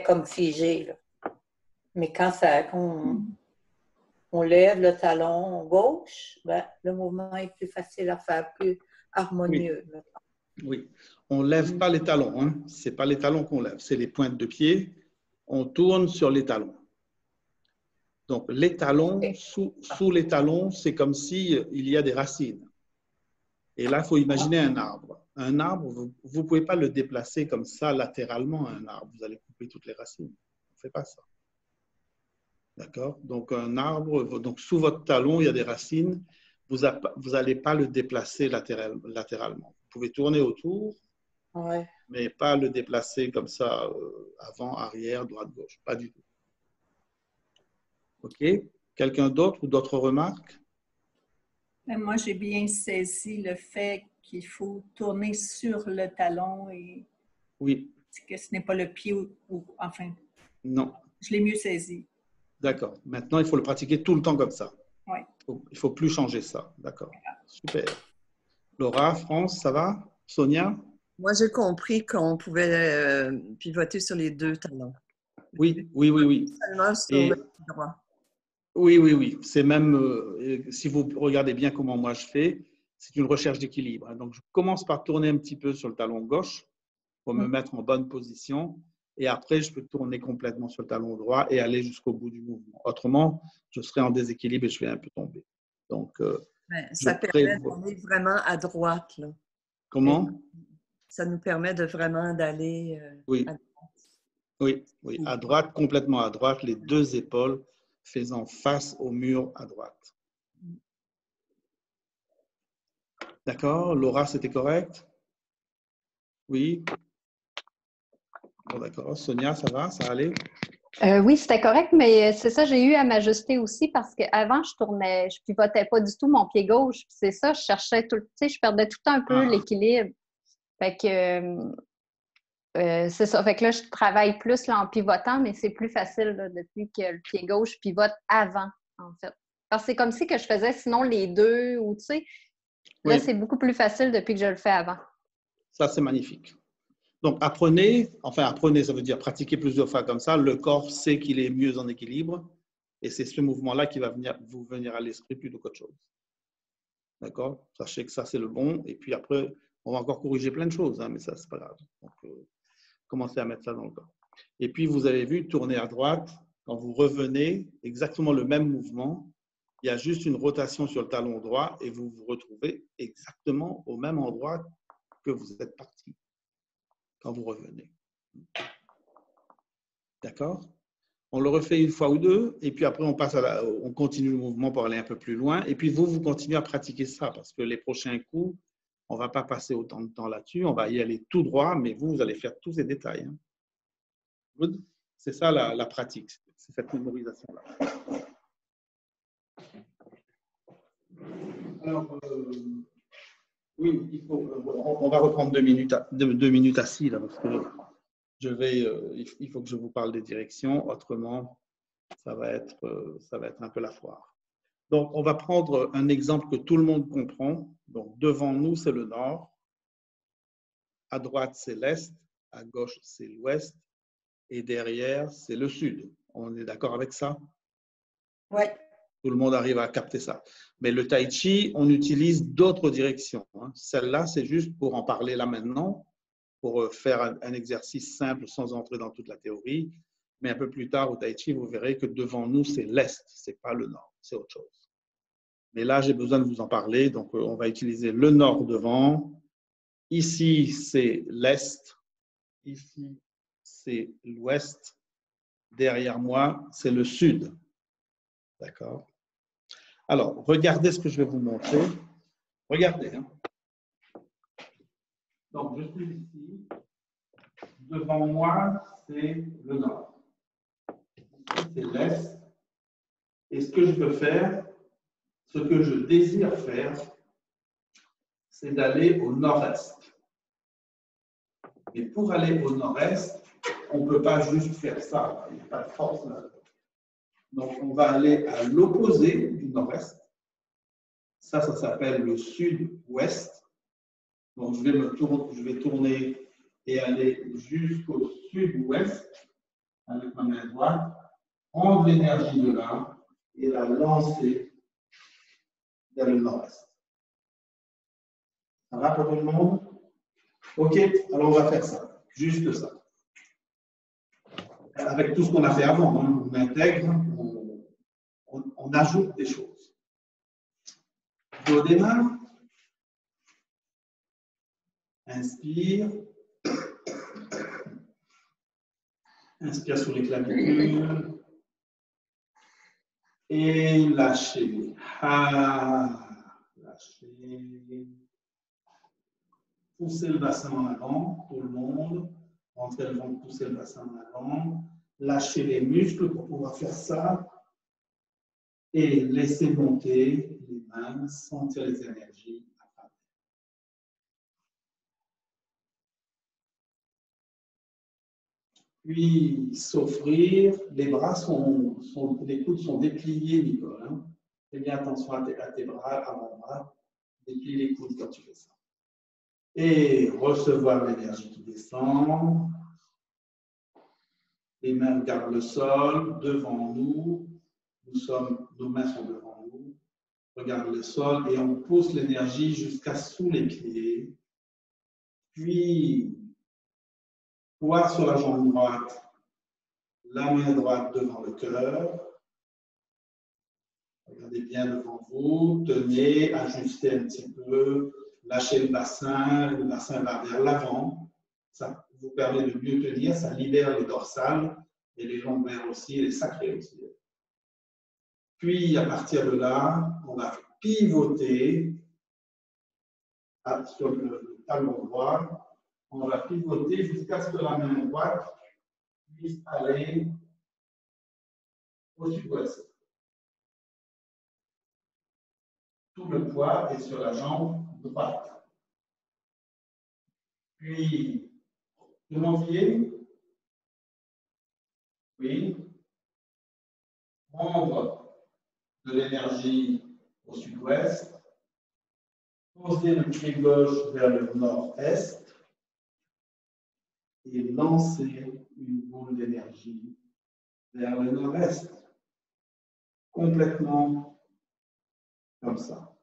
comme figé. Là. Mais quand on lève le talon gauche, ben, le mouvement est plus facile à faire, plus harmonieux. Oui. On ne lève pas les talons. Hein. Ce n'est pas les talons qu'on lève, c'est les pointes de pied. On tourne sur les talons. Donc, les talons, sous les talons, c'est comme s'il y a des racines. Et là, il faut imaginer un arbre. Un arbre, vous ne pouvez pas le déplacer comme ça latéralement, un arbre. Vous allez couper toutes les racines. On ne fait pas ça. D'accord? Donc, un arbre, donc sous votre talon, il y a des racines. Vous n'allez pas le déplacer latéralement. Vous pouvez tourner autour, mais pas le déplacer comme ça, avant, arrière, droite, gauche. Pas du tout. OK? Quelqu'un d'autre ou d'autres remarques? Moi, j'ai bien saisi le fait qu'il faut tourner sur le talon et que ce n'est pas le pied ou enfin. Non. Je l'ai mieux saisi. D'accord. Maintenant, il faut le pratiquer tout le temps comme ça. Oui. Il ne faut plus changer ça. D'accord. Super. Laura, France, ça va? Sonia? Moi, j'ai compris qu'on pouvait pivoter sur les deux talons. Oui. Seulement sur le droit. Oui. C'est même, si vous regardez bien comment moi je fais, c'est une recherche d'équilibre. Donc, je commence par tourner un petit peu sur le talon gauche pour me mettre en bonne position. Et après, je peux tourner complètement sur le talon droit et aller jusqu'au bout du mouvement. Autrement, je serai en déséquilibre et je vais un peu tomber. Donc, ça permet d'aller vraiment à droite. Là. Comment? Ça nous permet de vraiment d'aller à droite. Oui, à droite, complètement à droite, les deux épaules faisant face au mur à droite. D'accord? Laura, c'était correct? Oui? Bon, d'accord. Sonia, ça va? Ça allait? Oui, c'était correct, mais c'est ça, j'ai eu à m'ajuster aussi parce qu'avant, je pivotais pas du tout mon pied gauche. C'est ça, je cherchais tout, tu sais, je perdais tout le temps un peu l'équilibre. Fait que c'est ça. Fait que là, je travaille plus là, en pivotant, mais c'est plus facile là, depuis que le pied gauche pivote avant, en fait. Parce que c'est comme si que je faisais sinon les deux, ou tu sais, là, c'est beaucoup plus facile depuis que je le fais avant. Ça, c'est magnifique. Donc, apprenez, ça veut dire pratiquer plusieurs fois comme ça. Le corps sait qu'il est mieux en équilibre et c'est ce mouvement-là qui va vous venir à l'esprit plutôt qu'autre chose. D'accord? Sachez que ça, c'est le bon. Et puis après, on va encore corriger plein de choses, hein, mais ça, c'est pas grave. Donc, commencez à mettre ça dans le corps. Et puis, vous avez vu, tourner à droite. Quand vous revenez, exactement le même mouvement. Il y a juste une rotation sur le talon droit et vous vous retrouvez exactement au même endroit que vous êtes parti quand vous revenez. D'accord? On le refait une fois ou deux et puis après, on continue le mouvement pour aller un peu plus loin. Et puis, vous continuez à pratiquer ça parce que les prochains coups, on ne va pas passer autant de temps là-dessus. On va y aller tout droit, mais vous allez faire tous ces détails. Hein. Good? C'est ça la pratique, c'est cette mémorisation-là. Alors, oui, on va reprendre 2 minutes assis là, parce que il faut que je vous parle des directions, autrement, ça va être un peu la foire. Donc, on va prendre un exemple que tout le monde comprend. Donc, devant nous, c'est le nord. À droite, c'est l'est. À gauche, c'est l'ouest. Et derrière, c'est le sud. On est d'accord avec ça? Oui. Tout le monde arrive à capter ça. Mais le tai chi, on utilise d'autres directions. Hein. Celle-là, c'est juste pour en parler là maintenant, pour faire un exercice simple sans entrer dans toute la théorie. Mais un peu plus tard, au tai chi, vous verrez que devant nous, c'est l'est, ce n'est pas le nord, c'est autre chose. Mais là, j'ai besoin de vous en parler. Donc, on va utiliser le nord devant. Ici, c'est l'est. Ici, c'est l'ouest. Derrière moi, c'est le sud. D'accord? Alors, regardez ce que je vais vous montrer. Regardez. Hein. Donc, je suis ici. Devant moi, c'est le nord. Ici, c'est l'est. Et ce que je veux faire, ce que je désire faire, c'est d'aller au nord-est. Et pour aller au nord-est, on ne peut pas juste faire ça. Il n'y a pas de force là. Donc, on va aller à l'opposé du nord-est. Ça s'appelle le sud-ouest. Donc, je vais tourner et aller jusqu'au sud-ouest avec ma main droite, prendre l'énergie de là et la lancer vers le nord-est. Ça va pour tout le monde? OK, alors on va faire ça, juste ça. Avec tout ce qu'on a fait avant, on intègre, on ajoute des choses. Je redémarre. Inspire. Inspire sur les clavicules. Et lâchez. Lâchez. Poussez le bassin en avant, tout le monde. Rentrez le ventre, poussez le bassin en avant. Lâchez les muscles pour pouvoir faire ça. Et laissez monter les mains, sentir les énergies. Puis s'offrir, les bras les coudes sont dépliés, Nicole. Hein? Fais bien attention à tes bras, avant-bras. Déplie les coudes quand tu fais ça. Et recevoir l'énergie qui descend. Les mains regardent le sol, devant nous. Nos mains sont devant nous. Regarde le sol et on pousse l'énergie jusqu'à sous les pieds. Puis, poids sur la jambe droite, la main droite devant le cœur. Regardez bien devant vous, tenez, ajustez un petit peu, lâchez le bassin va vers l'avant. Ça vous permet de mieux tenir, ça libère les dorsales et les lombaires aussi, et les sacrés aussi. Puis, à partir de là, on va pivoter sur le talon droit. On va pivoter jusqu'à ce que la main droite puisse aller au sud-ouest. Tout le poids est sur la jambe droite. Puis, remontiez. Oui. Prendre de l'énergie au sud-ouest. Posez le pied gauche vers le nord-est. Et lancer une boule d'énergie vers le nord-est. Complètement comme ça.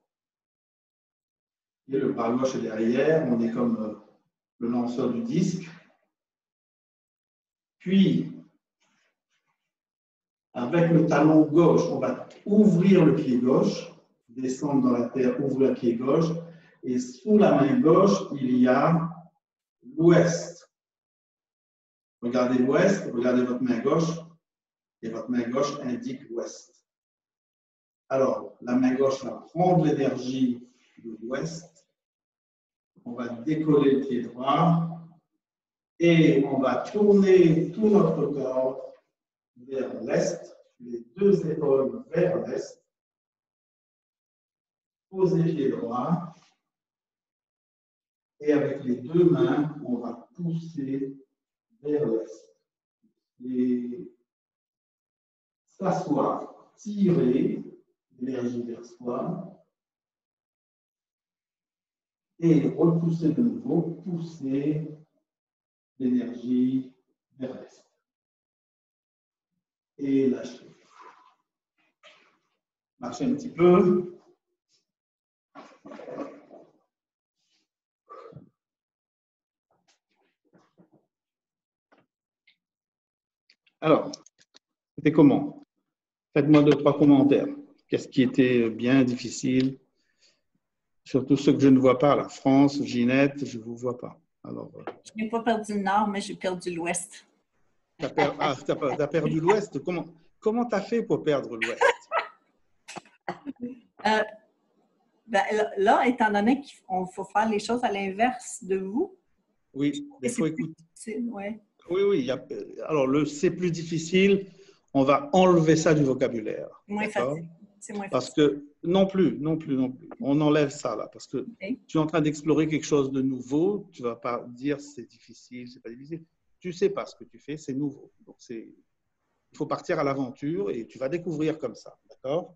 Et le bras gauche est derrière, on est comme le lanceur du disque. Puis, avec le talon gauche, on va ouvrir le pied gauche, descendre dans la terre, ouvrir le pied gauche, et sous la main gauche, il y a l'ouest. Regardez l'ouest, regardez votre main gauche, et votre main gauche indique l'ouest. Alors, la main gauche va prendre l'énergie de l'ouest, on va décoller le pied droit, et on va tourner tout notre corps vers l'est, les deux épaules vers l'est, poser pied droit, et avec les deux mains, on va pousser vers l'est. Et s'asseoir, tirer l'énergie vers soi, et repousser de nouveau, pousser l'énergie vers l'est. Et lâcher. Marchez un petit peu. Alors, c'était comment? Faites-moi 2-3 commentaires. Qu'est-ce qui était bien, difficile? Surtout ceux que je ne vois pas, la France, Ginette, je ne vous vois pas. Alors, je n'ai pas perdu le nord, mais j'ai perdu l'ouest. Tu as perdu l'ouest? Comment tu as fait pour perdre l'ouest? Là, étant donné qu'il faut faire les choses à l'inverse de vous. Oui, il faut écouter. Ouais. Oui. Alors, c'est plus difficile. On va enlever ça du vocabulaire. Moins facile. C'est moins facile. Parce que, non plus. On enlève ça, là. Parce que tu es en train d'explorer quelque chose de nouveau. Tu ne vas pas dire c'est difficile, c'est pas difficile. Tu ne sais pas ce que tu fais, c'est nouveau. Donc, Il faut partir à l'aventure et tu vas découvrir comme ça, d'accord?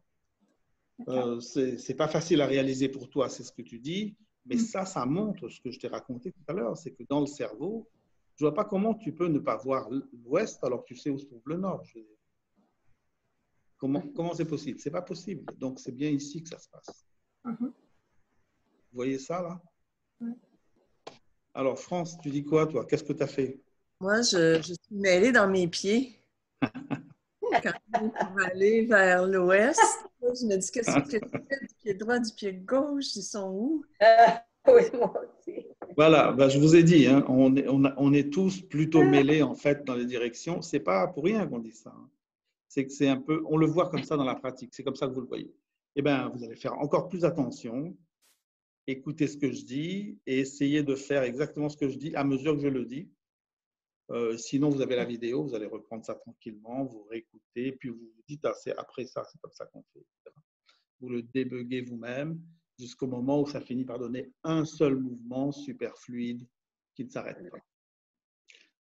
C'est pas facile à réaliser pour toi, c'est ce que tu dis, mais ça montre ce que je t'ai raconté tout à l'heure, c'est que dans le cerveau, je vois pas comment tu peux ne pas voir l'ouest alors que tu sais où se trouve le nord. Je veux dire. Comment c'est possible? C'est pas possible. Donc, c'est bien ici que ça se passe. Vous voyez ça, là? Alors, France, tu dis quoi, toi? Qu'est-ce que tu as fait? Moi, je suis mêlée dans mes pieds. Quand on va aller vers l'ouest, je me dis, qu'est-ce que tu fais du pied droit, du pied gauche? Ils sont où? Oui, moi aussi. Voilà, ben, je vous ai dit, hein, on est tous plutôt mêlés, en fait, dans les directions. C'est pas pour rien qu'on dit ça. Hein. C'est que c'est un peu, on le voit comme ça dans la pratique. C'est comme ça que vous le voyez. Eh bien, vous allez faire encore plus attention, écoutez ce que je dis et essayez de faire exactement ce que je dis à mesure que je le dis. Sinon, vous avez la vidéo, vous allez reprendre ça tranquillement, vous réécoutez, puis vous vous dites, ah, c'est après ça, c'est comme ça qu'on fait. Etc. Vous le débuguez vous-même jusqu'au moment où ça finit par donner un seul mouvement super fluide qui ne s'arrête pas.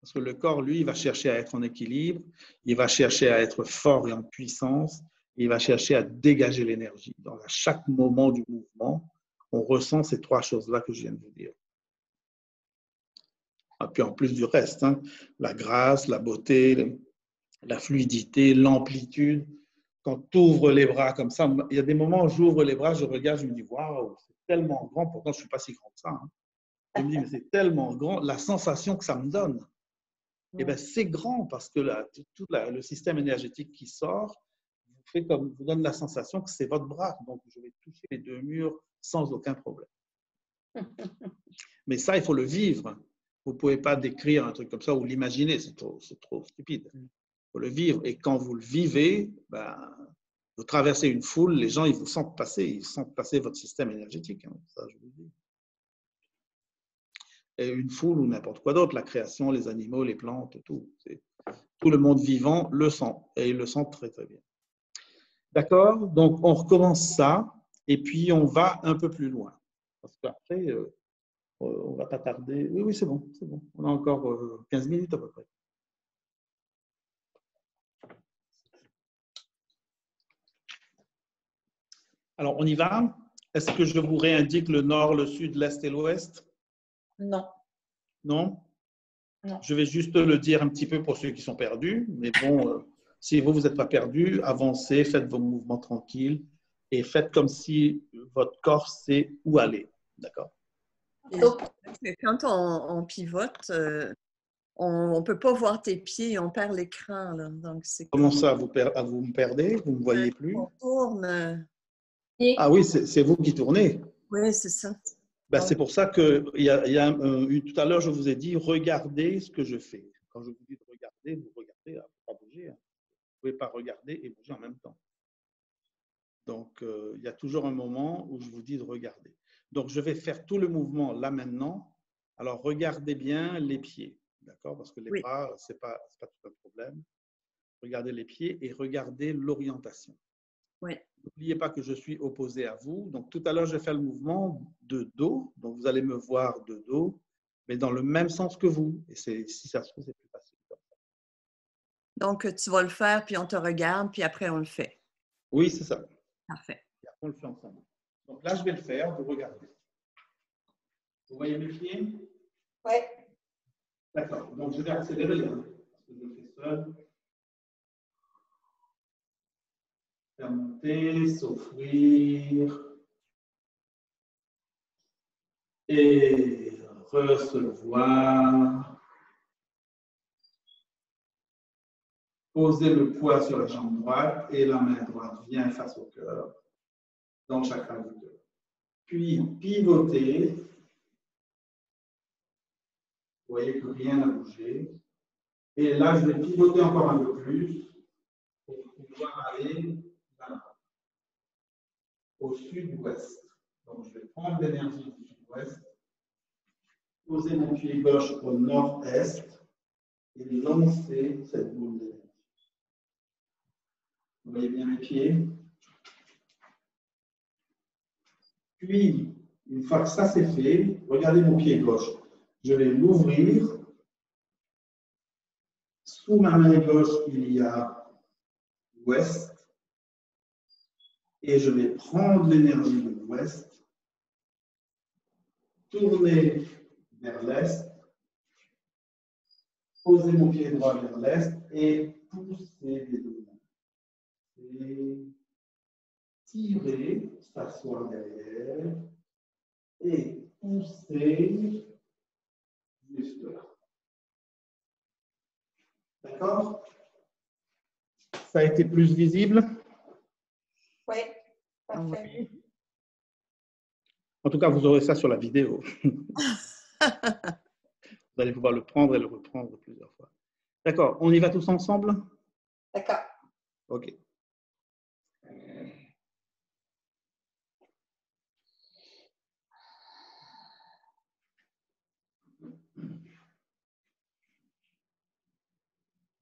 Parce que le corps, lui, il va chercher à être en équilibre, il va chercher à être fort et en puissance, et il va chercher à dégager l'énergie. Donc, à chaque moment du mouvement, on ressent ces trois choses-là que je viens de vous dire. Et puis en plus du reste, hein, la grâce, la beauté, la fluidité, l'amplitude. Quand tu ouvres les bras comme ça, il y a des moments où j'ouvre les bras, je regarde, je me dis, waouh, c'est tellement grand, pourtant je ne suis pas si grand que ça. Hein. Je me dis, mais c'est tellement grand, la sensation que ça me donne. Eh bien, c'est grand parce que tout le système énergétique qui sort vous donne la sensation que c'est votre bras. Donc, je vais toucher les deux murs sans aucun problème. Mais ça, il faut le vivre. Vous ne pouvez pas décrire un truc comme ça ou l'imaginer, c'est trop stupide. Il faut le vivre. Et quand vous le vivez, ben, vous traversez une foule, les gens, ils vous sentent passer, votre système énergétique. Hein, ça, je vous le dis. Et une foule ou n'importe quoi d'autre, la création, les animaux, les plantes, tout. Tout le monde vivant le sent, et il le sent très, très bien. D'accord? Donc, on recommence ça, et puis on va un peu plus loin. Parce qu'après, on ne va pas tarder. Oui, c'est bon, c'est bon. On a encore 15 minutes à peu près. Alors, on y va? Est-ce que je vous réindique le nord, le sud, l'est et l'ouest? Non. Non? Non. Je vais juste le dire un petit peu pour ceux qui sont perdus. Mais bon, si vous n'êtes pas perdus, avancez, faites vos mouvements tranquilles et faites comme si votre corps sait où aller. D'accord? Quand on pivote, on ne peut pas voir tes pieds, on perd l'écran. Comment ça, vous me perdez? Vous ne me voyez plus? On tourne. Ah oui, c'est vous qui tournez. Oui, c'est ça. Ben, c'est pour ça que tout à l'heure, je vous ai dit, regardez ce que je fais. Quand je vous dis de regarder, vous regardez, il ne faut pas bouger. Hein. Vous ne pouvez pas regarder et bouger en même temps. Donc, il y a toujours un moment où je vous dis de regarder. Donc, je vais faire tout le mouvement là maintenant. Alors, regardez bien les pieds, d'accord? Parce que les bras, ce n'est pas tout un problème. Regardez les pieds et regardez l'orientation. Oui. N'oubliez pas que je suis opposé à vous. Donc, tout à l'heure, je vais faire le mouvement de dos. Donc, vous allez me voir de dos, mais dans le même sens que vous. Et si ça se trouve, c'est plus facile. Donc, tu vas le faire, puis on te regarde, puis après, on le fait. Oui, c'est ça. Parfait. Et après, on le fait ensemble. Donc là, je vais le faire. Vous regardez. Vous voyez mes pieds? Oui. D'accord. Donc, je vais accélérer. Parce que je le fais seul. Faire monter, s'offrir et recevoir. Posez le poids sur la jambe droite et la main droite vient face au cœur, dans le chakra du cœur. Puis pivotez. Vous voyez que rien n'a bougé. Et là, je vais pivoter encore un peu plus pour pouvoir aller là, au sud-ouest. Donc, je vais prendre l'énergie du sud-ouest, poser mon pied gauche au nord-est et lancer cette boule d'énergie. Vous voyez bien mes pieds? Puis, une fois que ça c'est fait, regardez mon pied gauche. Je vais l'ouvrir Sous ma main gauche, il y a l'ouest. Et je vais prendre l'énergie de l'ouest, tourner vers l'est, poser mon pied droit vers l'est et pousser les deux mains. Et tirer, s'asseoir derrière et pousser juste là. D'accord? Ça a été plus visible? Oui, parfait. En tout cas, vous aurez ça sur la vidéo. Vous allez pouvoir le prendre et le reprendre plusieurs fois. D'accord, on y va tous ensemble? D'accord. OK.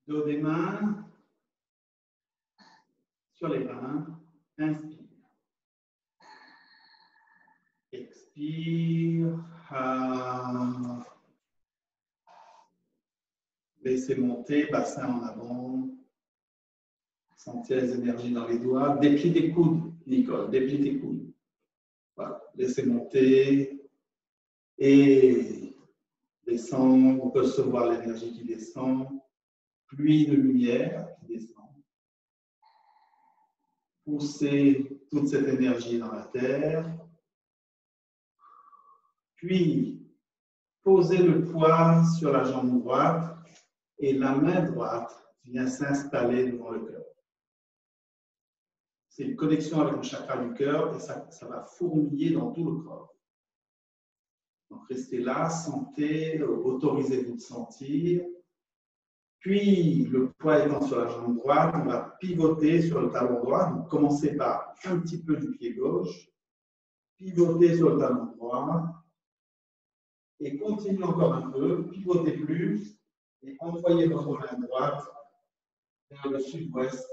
Dos des mains sur les mains. Inspire. Expire. Laissez monter, bassin en avant. Sentez les énergies dans les doigts. Déplie tes coudes, Nicole. Déplie tes coudes. Voilà. Laissez monter. Et descendre. Recevoir l'énergie qui descend. Pluie de lumière qui descend. Poussez toute cette énergie dans la terre. Puis, posez le poids sur la jambe droite et la main droite vient s'installer devant le cœur. C'est une connexion avec le chakra du cœur et ça va fourmiller dans tout le corps. Donc, restez là, sentez, autorisez-vous de sentir. Puis, le poids étant sur la jambe droite, on va pivoter sur le talon droit. Donc, commencez par un petit peu du pied gauche, pivotez sur le talon droit et continuez encore un peu, pivotez plus et envoyez votre main droite vers le sud-ouest.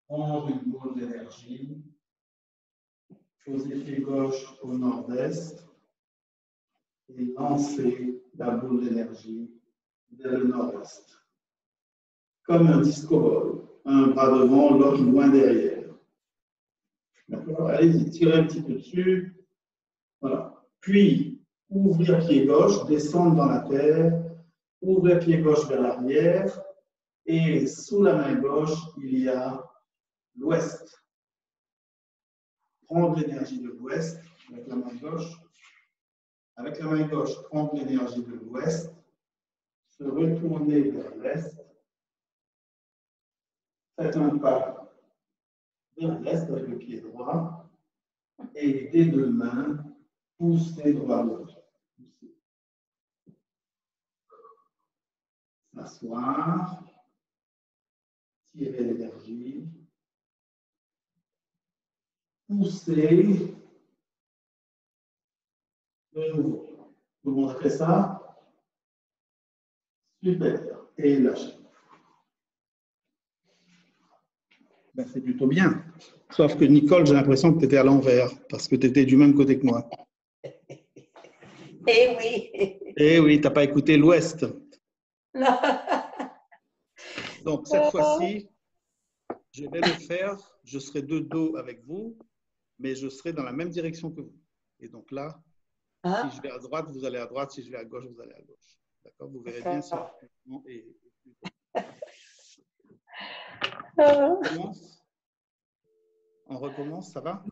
Prendre une boule d'énergie. Posez pied gauche au nord-est et lancez la boule d'énergie vers le nord-est. Comme un disco ball. Un bras devant, l'autre loin derrière. D'accord? Allez-y, tirez un petit peu dessus. Voilà. Puis, ouvrir pied gauche, descendre dans la terre, ouvrir pied gauche vers l'arrière. Et sous la main gauche, il y a l'ouest. Prendre l'énergie de l'ouest avec la main gauche. Avec la main gauche, prendre l'énergie de l'ouest. Se retourner vers l'est. Faites un pas vers l'est avec le pied droit. Et des deux mains, poussez droit gauche. S'asseoir. Tirer l'énergie. Pousser. De nouveau. Tout le monde a fait ça? Super. Et lâchez. Ben, c'est plutôt bien. Sauf que Nicole, j'ai l'impression que tu étais à l'envers, parce que tu étais du même côté que moi. Eh oui. Eh oui, tu n'as pas écouté l'ouest. Non. Donc, cette fois-ci, je vais le faire. Je serai de dos avec vous, mais je serai dans la même direction que vous. Et donc là, si je vais à droite, vous allez à droite. Si je vais à gauche, vous allez à gauche. D'accord? Vous verrez bien si le mouvement est On recommence, ça va?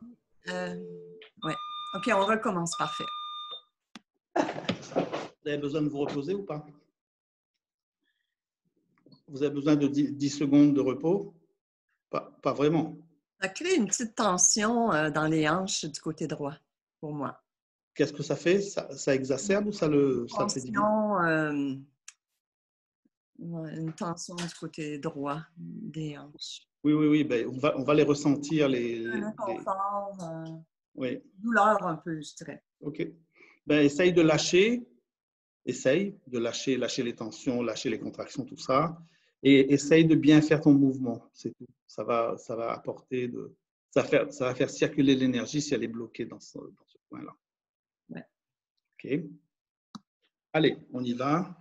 Oui. OK, on recommence. Parfait. Vous avez besoin de vous reposer ou pas? Vous avez besoin de 10 secondes de repos? Pas vraiment. Ça crée une petite tension dans les hanches du côté droit, pour moi. Qu'est-ce que ça fait? Ça exacerbe ou ça le fait du bien? Une tension du côté droit des hanches. Oui. Ben, on va les ressentir. Un inconfort, oui. Douleur un peu, je dirais. OK. Ben, essaye de lâcher. Essaye de lâcher les tensions, lâcher les contractions, tout ça. Et essaye de bien faire ton mouvement. C'est tout. Ça va apporter ça va faire circuler l'énergie si elle est bloquée dans ce point-là. Ouais. OK. Allez, on y va.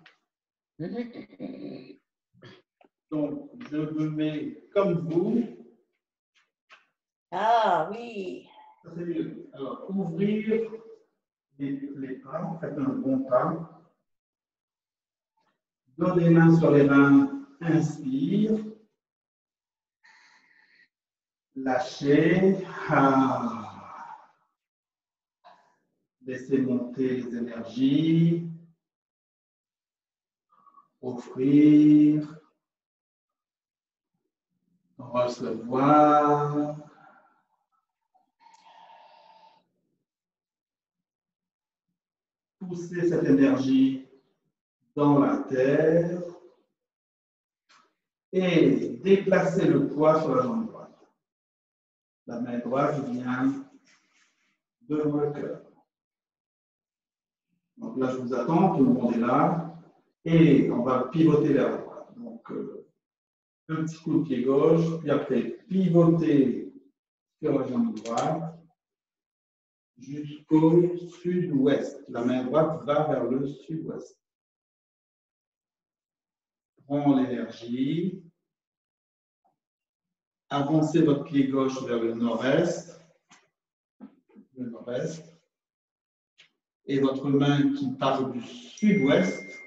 Donc, je me mets comme vous. Ah oui. Ça, c'est mieux. Alors, ouvrir les pas, faites un bon pas. Donnez les mains sur les reins, inspire. Lâchez. Ah. Laissez monter les énergies. Offrir. Recevoir. Pousser cette énergie dans la terre et déplacer le poids sur la jambe droite. La main droite vient devant le cœur. Donc là, je vous attends, tout le monde est là et on va pivoter vers la droite. Donc, un petit coup de pied gauche, puis après, pivoter sur la jambe droite jusqu'au sud-ouest. La main droite va vers le sud-ouest. Prends l'énergie. Avancez votre pied gauche vers le nord-est. Le nord-est. Et votre main qui part du sud-ouest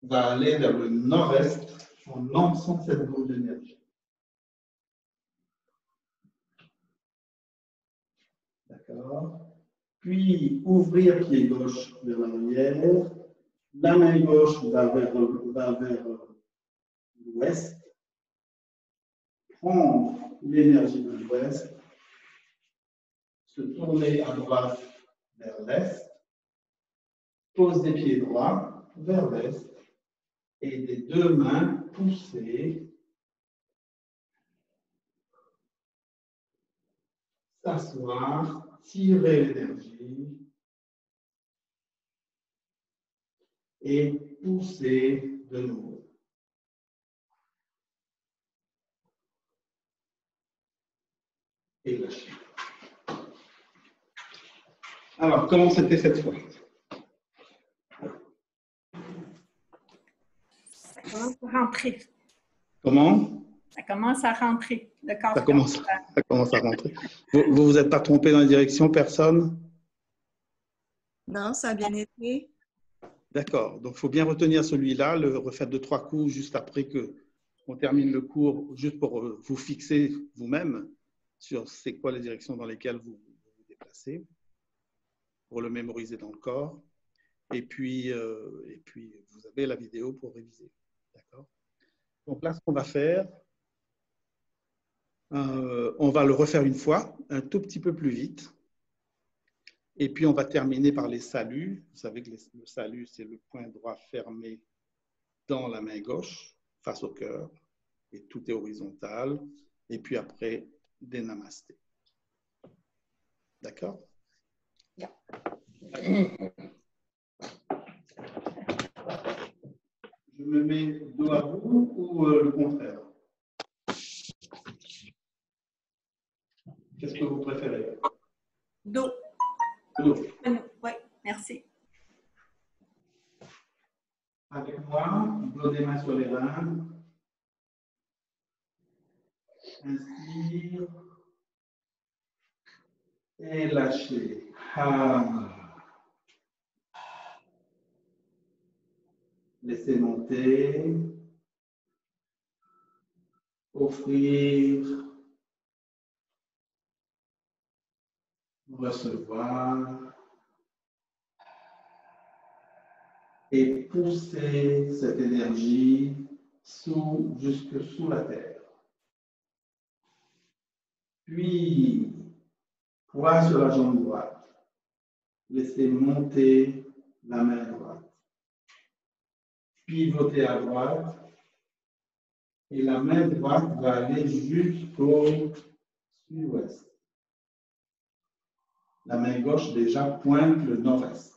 va aller vers le nord-est en lançant cette boule d'énergie. D'accord. Puis, ouvrir pied gauche vers l'arrière. La main gauche va vers l'ouest. Prendre l'énergie de l'ouest. Se tourner à droite vers l'est. Pose des pieds droits vers l'est. Et des deux mains pousser. S'asseoir. Tirer l'énergie. Et pousser de nouveau. Et lâcher. Alors, comment c'était cette fois? Ça commence à rentrer. Comment? Ça commence à rentrer. Le corps ça commence à rentrer. Vous vous êtes pas trompé dans la direction, personne? Non, ça a bien été. D'accord. Donc, il faut bien retenir celui-là, le refaire 2-3 coups juste après qu'on termine le cours, juste pour vous fixer vous-même sur c'est quoi les directions dans lesquelles vous vous déplacez, pour le mémoriser dans le corps. Et puis vous avez la vidéo pour réviser. D'accord? Donc là, ce qu'on va faire, on va le refaire une fois, un tout petit peu plus vite. Et puis, on va terminer par les saluts. Vous savez que le salut, c'est le point droit fermé dans la main gauche, face au cœur. Et tout est horizontal. Et puis après, des namastés. D'accord? Yeah. Je me mets dos à vous ou le contraire? Qu'est-ce que vous préférez? Dos. Dos. Oui, merci. Avec moi, dos des mains sur les reins. Inspire. Et lâchez. Ah. Laissez monter. Offrir. Recevoir. Et pousser cette énergie jusque sous la terre. Puis, poids sur la jambe droite. Laissez monter la main droite. Pivotez à droite. Et la main droite va aller jusqu'au sud-ouest. La main gauche déjà pointe le nord-est.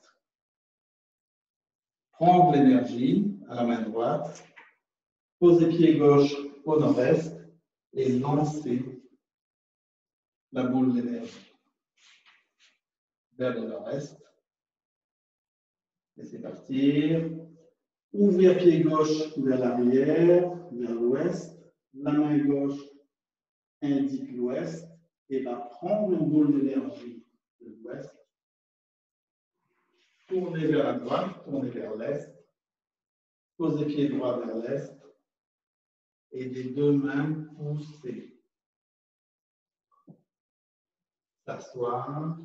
Prendre l'énergie à la main droite. Posez pied gauche au nord-est et lancez la boule d'énergie vers le nord-est. Laissez partir. Ouvrir pied gauche vers l'arrière, vers l'ouest. La main gauche indique l'ouest et va prendre le bol d'énergie de l'ouest. Tourner vers la droite, tourner vers l'est. Poser pied droit vers l'est. Et des deux mains pousser. S'asseoir,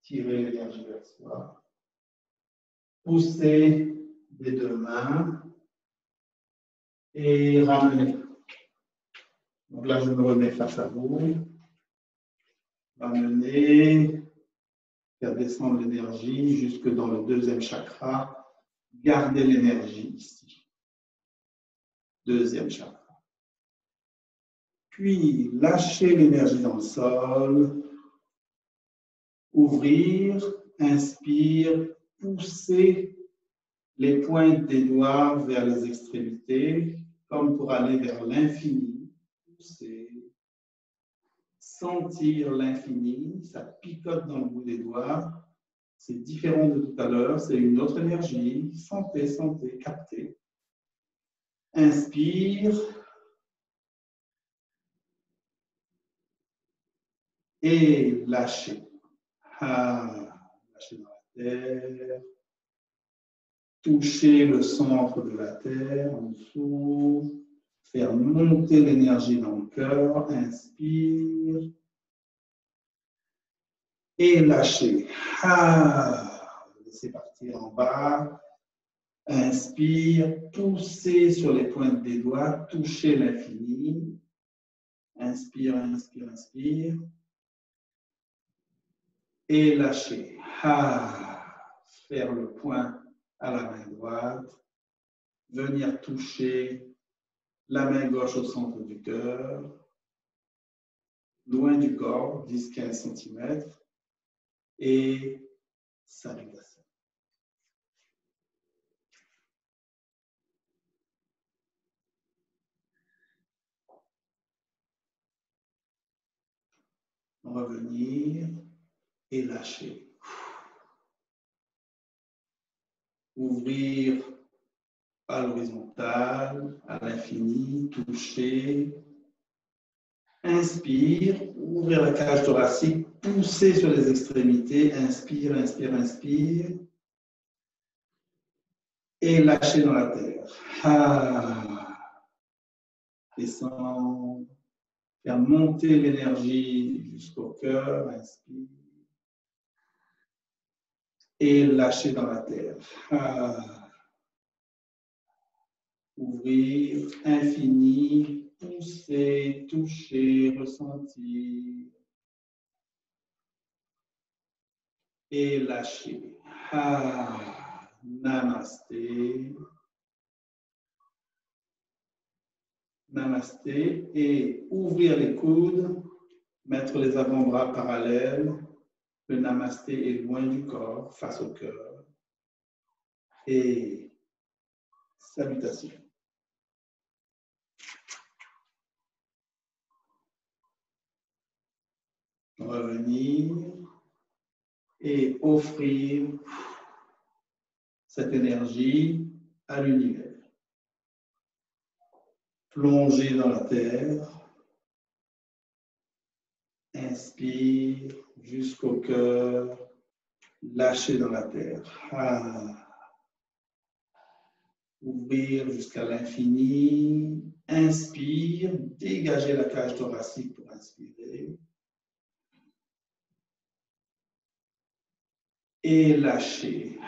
tirer l'énergie vers soi. Pousser des deux mains et ramener. Donc là, je me remets face à vous. Ramener, faire descendre l'énergie jusque dans le deuxième chakra. Gardez l'énergie ici. Deuxième chakra. Puis, lâchez l'énergie dans le sol. Ouvrir, inspire, pousser les pointes des doigts vers les extrémités, comme pour aller vers l'infini. Pousser. Sentir l'infini, ça picote dans le bout des doigts. C'est différent de tout à l'heure, c'est une autre énergie. Sentez, sentez, captez. Inspire. Et lâchez. Lâchez dans la terre. Touchez le centre de la terre en dessous. Faire monter l'énergie dans le cœur. Inspire. Et lâchez. Laissez partir en bas. Inspire. Poussez sur les pointes des doigts. Touchez l'infini. Inspire, inspire, inspire. Et lâchez. Faire le point à la main droite. Venir toucher la main gauche au centre du cœur. Loin du corps, 10-15 cm. Et salutation. Revenir et lâcher. Ouvrir à l'horizontale, à l'infini, toucher. Inspire, ouvrir la cage thoracique, pousser sur les extrémités. Inspire, inspire, inspire. Et lâcher dans la terre. Descendre. Faire monter l'énergie jusqu'au cœur. Inspire. Et lâcher dans la terre. Ouvrir, infini, pousser, toucher, ressentir. Et lâcher. Namasté. Namasté. Et ouvrir les coudes, mettre les avant-bras parallèles. Le namasté est loin du corps, face au cœur. Et salutation. Revenir et offrir cette énergie à l'univers. Plonger dans la terre. Inspire jusqu'au cœur. Lâcher dans la terre. Ouvrir jusqu'à l'infini. Inspire. Dégager la cage thoracique pour inspirer. Et lâcher.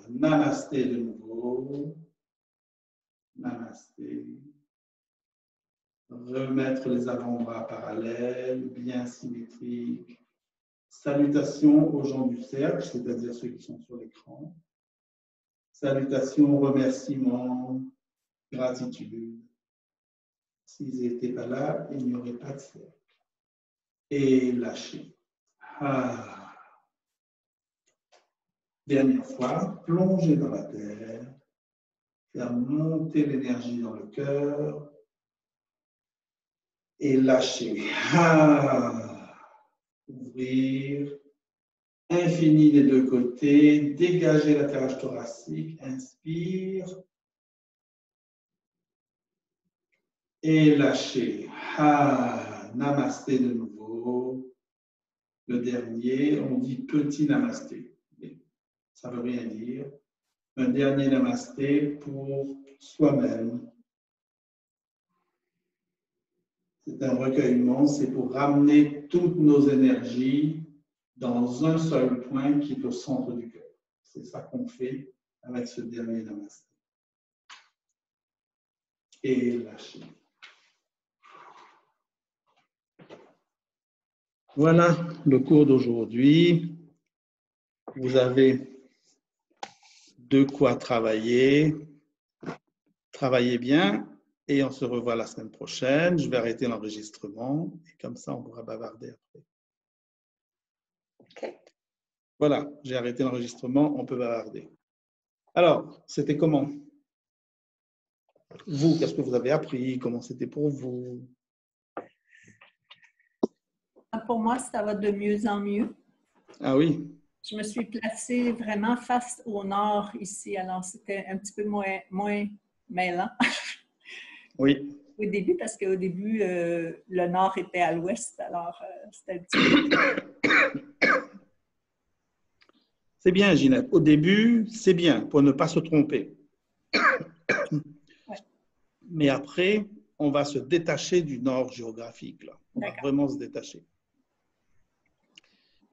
Namasté de nouveau. Namasté. Remettre les avant-bras parallèles, bien symétriques. Salutations aux gens du cercle, c'est-à-dire ceux qui sont sur l'écran. Salutations, remerciements, gratitude. S'ils n'étaient pas là, il n'y aurait pas de cercle. Et lâcher. Dernière fois, plonger dans la terre, faire monter l'énergie dans le cœur et lâcher. Ouvrir, infini des deux côtés. Dégagez l'atterrage thoracique. Inspire. Et lâchez. Ah, namasté de nouveau. Le dernier, on dit petit namasté. Ça ne veut rien dire. Un dernier namasté pour soi-même. C'est un recueillement, c'est pour ramener toutes nos énergies dans un seul point qui est au centre du cœur. C'est ça qu'on fait avec ce dernier namasté. Et lâchez. Voilà le cours d'aujourd'hui. Vous avez de quoi travailler. Travaillez bien et on se revoit la semaine prochaine. Je vais arrêter l'enregistrement et comme ça, on pourra bavarder après. OK. Voilà, j'ai arrêté l'enregistrement, on peut bavarder. Alors, c'était comment? Vous, qu'est-ce que vous avez appris? Comment c'était pour vous? Pour moi, ça va de mieux en mieux. Ah oui? Je me suis placée vraiment face au nord ici, alors c'était un petit peu moins mêlant. Oui. Au début, parce qu'au début, le nord était à l'ouest, alors c'était un petit peu... C'est bien, Ginette. Au début, c'est bien pour ne pas se tromper. Ouais. Mais après, on va se détacher du nord géographique. Là. On va vraiment se détacher.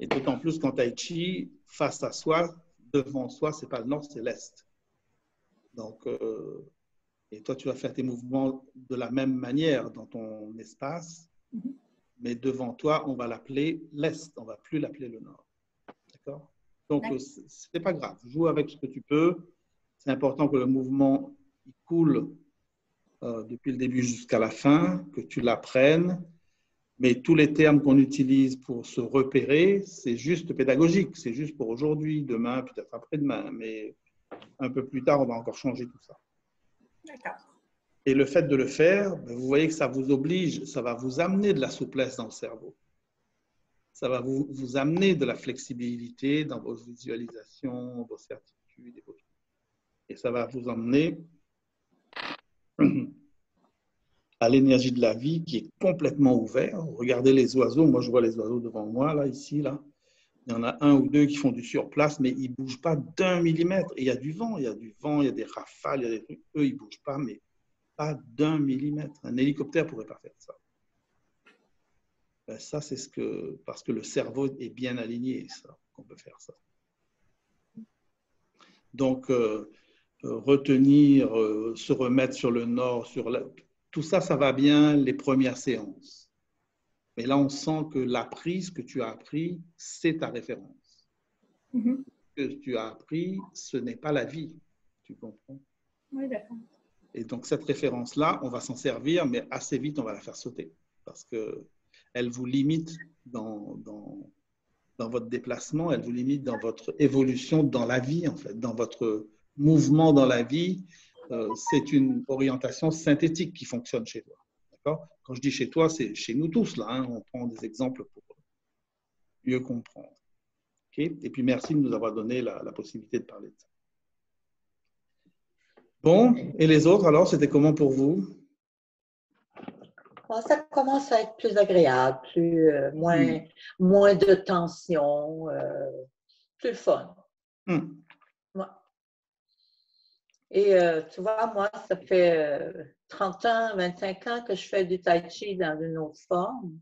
Et d'autant plus qu'en Tai Chi, face à soi, devant soi, ce n'est pas le nord, c'est l'est. Donc, et toi, tu vas faire tes mouvements de la même manière dans ton espace, mais devant toi, on va l'appeler l'est, on ne va plus l'appeler le nord. D'accord? Donc, ce n'est pas grave. Joue avec ce que tu peux. C'est important que le mouvement il coule depuis le début jusqu'à la fin, que tu l'apprennes. Mais tous les termes qu'on utilise pour se repérer, c'est juste pédagogique. C'est juste pour aujourd'hui, demain, peut-être après-demain. Mais un peu plus tard, on va encore changer tout ça. D'accord. Et le fait de le faire, vous voyez que ça vous oblige, ça va vous amener de la souplesse dans le cerveau. Ça va vous amener de la flexibilité dans vos visualisations, vos certitudes. Et ça va vous emmener à l'énergie de la vie qui est complètement ouverte. Regardez les oiseaux. Moi, je vois les oiseaux devant moi, là, ici, là. Il y en a un ou deux qui font du surplace, mais ils ne bougent pas d'1 millimètre. Et il y a du vent, il y a des rafales, il y a des trucs. Eux, ils ne bougent pas, mais pas d'1 millimètre. Un hélicoptère ne pourrait pas faire ça. Ben, ça, c'est parce que le cerveau est bien aligné, ça, qu'on peut faire ça. Donc, retenir, se remettre sur le nord, tout ça, ça va bien les premières séances. Mais là, on sent que l'appris, ce que tu as appris, c'est ta référence. Ce que tu as appris, ce n'est pas la vie. Tu comprends? Oui, d'accord. Et donc, cette référence-là, on va s'en servir, mais assez vite, on va la faire sauter. Parce qu'elle vous limite dans votre déplacement, elle vous limite dans votre évolution dans la vie, en fait, dans votre mouvement dans la vie. C'est une orientation synthétique qui fonctionne chez toi. D'accord? Quand je dis chez toi, c'est chez nous tous, là. Hein, on prend des exemples pour mieux comprendre. Okay? Et puis, merci de nous avoir donné la possibilité de parler de ça. Bon, et les autres, alors, c'était comment pour vous? Bon, ça commence à être plus agréable, moins de tension, plus fun. Ouais. Et tu vois, moi, ça fait 30 ans, 25 ans que je fais du tai chi dans une autre forme.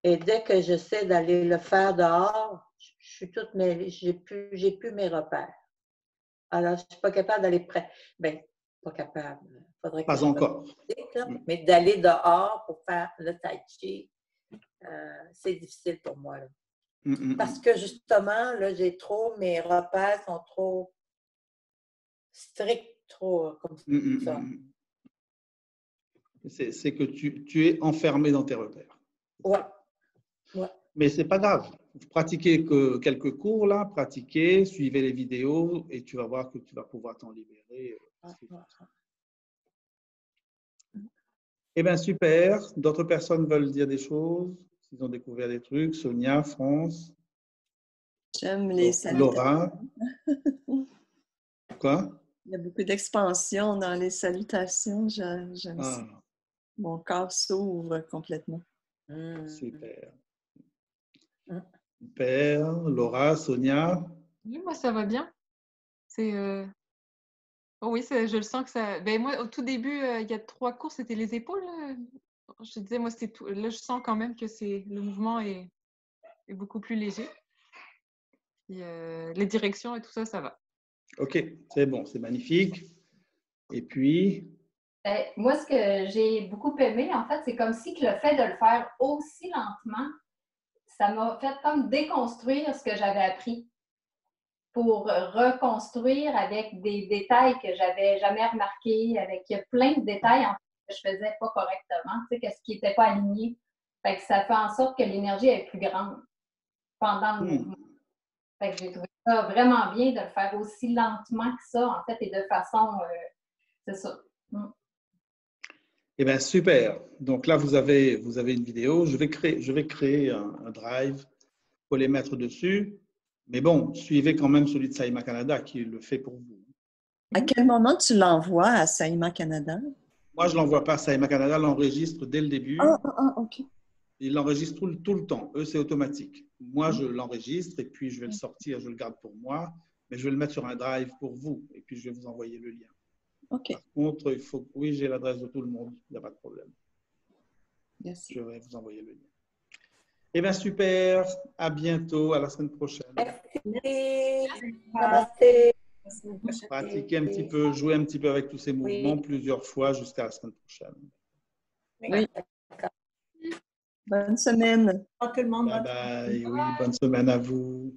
Et dès que j'essaie d'aller le faire dehors, je suis toute mêlée, j'ai plus mes repères. Alors, je ne suis pas capable d'aller près. Bien, pas capable. Faudrait que pas encore. Mais d'aller dehors pour faire le tai chi, c'est difficile pour moi. Là. Parce que justement, là, mes repères sont trop stricts, trop comme ça. C'est que tu es enfermé dans tes repères. Ouais. Mais ce n'est pas grave. Vous pratiquez que quelques cours, là, pratiquez, suivez les vidéos et tu vas voir que tu vas pouvoir t'en libérer. Eh bien, super. D'autres personnes veulent dire des choses, s'ils ont découvert des trucs. Sonia, France. J'aime les salutations. Laura. Quoi? Il y a beaucoup d'expansion dans les salutations. J'aime ça. Mon corps s'ouvre complètement. Super. Super. Laura, Sonia? Oui, moi, ça va bien. C'est... Oh oui, je le sens que ça... Ben, moi, au tout début, il y a 3 cours, c'était les épaules. Je te disais, moi, c'était tout. Là, je sens quand même que le mouvement est beaucoup plus léger. Et, les directions et tout ça, ça va. OK, c'est bon, c'est magnifique. Et puis? Moi, ce que j'ai beaucoup aimé, en fait, c'est comme si le fait de le faire aussi lentement, ça m'a fait comme déconstruire ce que j'avais appris pour reconstruire avec des détails que j'avais jamais remarqués, avec plein de détails en fait, que je faisais pas correctement, tu sais, qu'est-ce qui n'était pas aligné. Fait que ça fait en sorte que l'énergie est plus grande pendant le mouvement. Fait que j'ai trouvé ça vraiment bien de le faire aussi lentement que ça, en fait, et de façon, c'est ça. Eh bien, super. Donc là, vous avez une vidéo. Je vais créer un drive pour les mettre dessus. Mais bon, suivez quand même celui de Saïma Canada qui le fait pour vous. À quel moment tu l'envoies à Saïma Canada? Moi, je ne l'envoie pas à Saïma Canada, l'enregistre dès le début. OK. Il l'enregistre tout le temps. Eux, c'est automatique. Moi, je l'enregistre et puis je vais le sortir, je le garde pour moi. Mais je vais le mettre sur un drive pour vous et puis je vais vous envoyer le lien. OK. Par contre, oui, j'ai l'adresse de tout le monde. Il n'y a pas de problème. Merci. Je vais vous envoyer le lien. Eh bien, super. À bientôt. À la semaine prochaine. Merci. Pratiquez un petit peu, jouez un petit peu avec tous ces mouvements plusieurs fois jusqu'à la semaine prochaine. Oui. Bonne semaine. Tout le monde. Bye bye. Oui, bonne semaine à vous.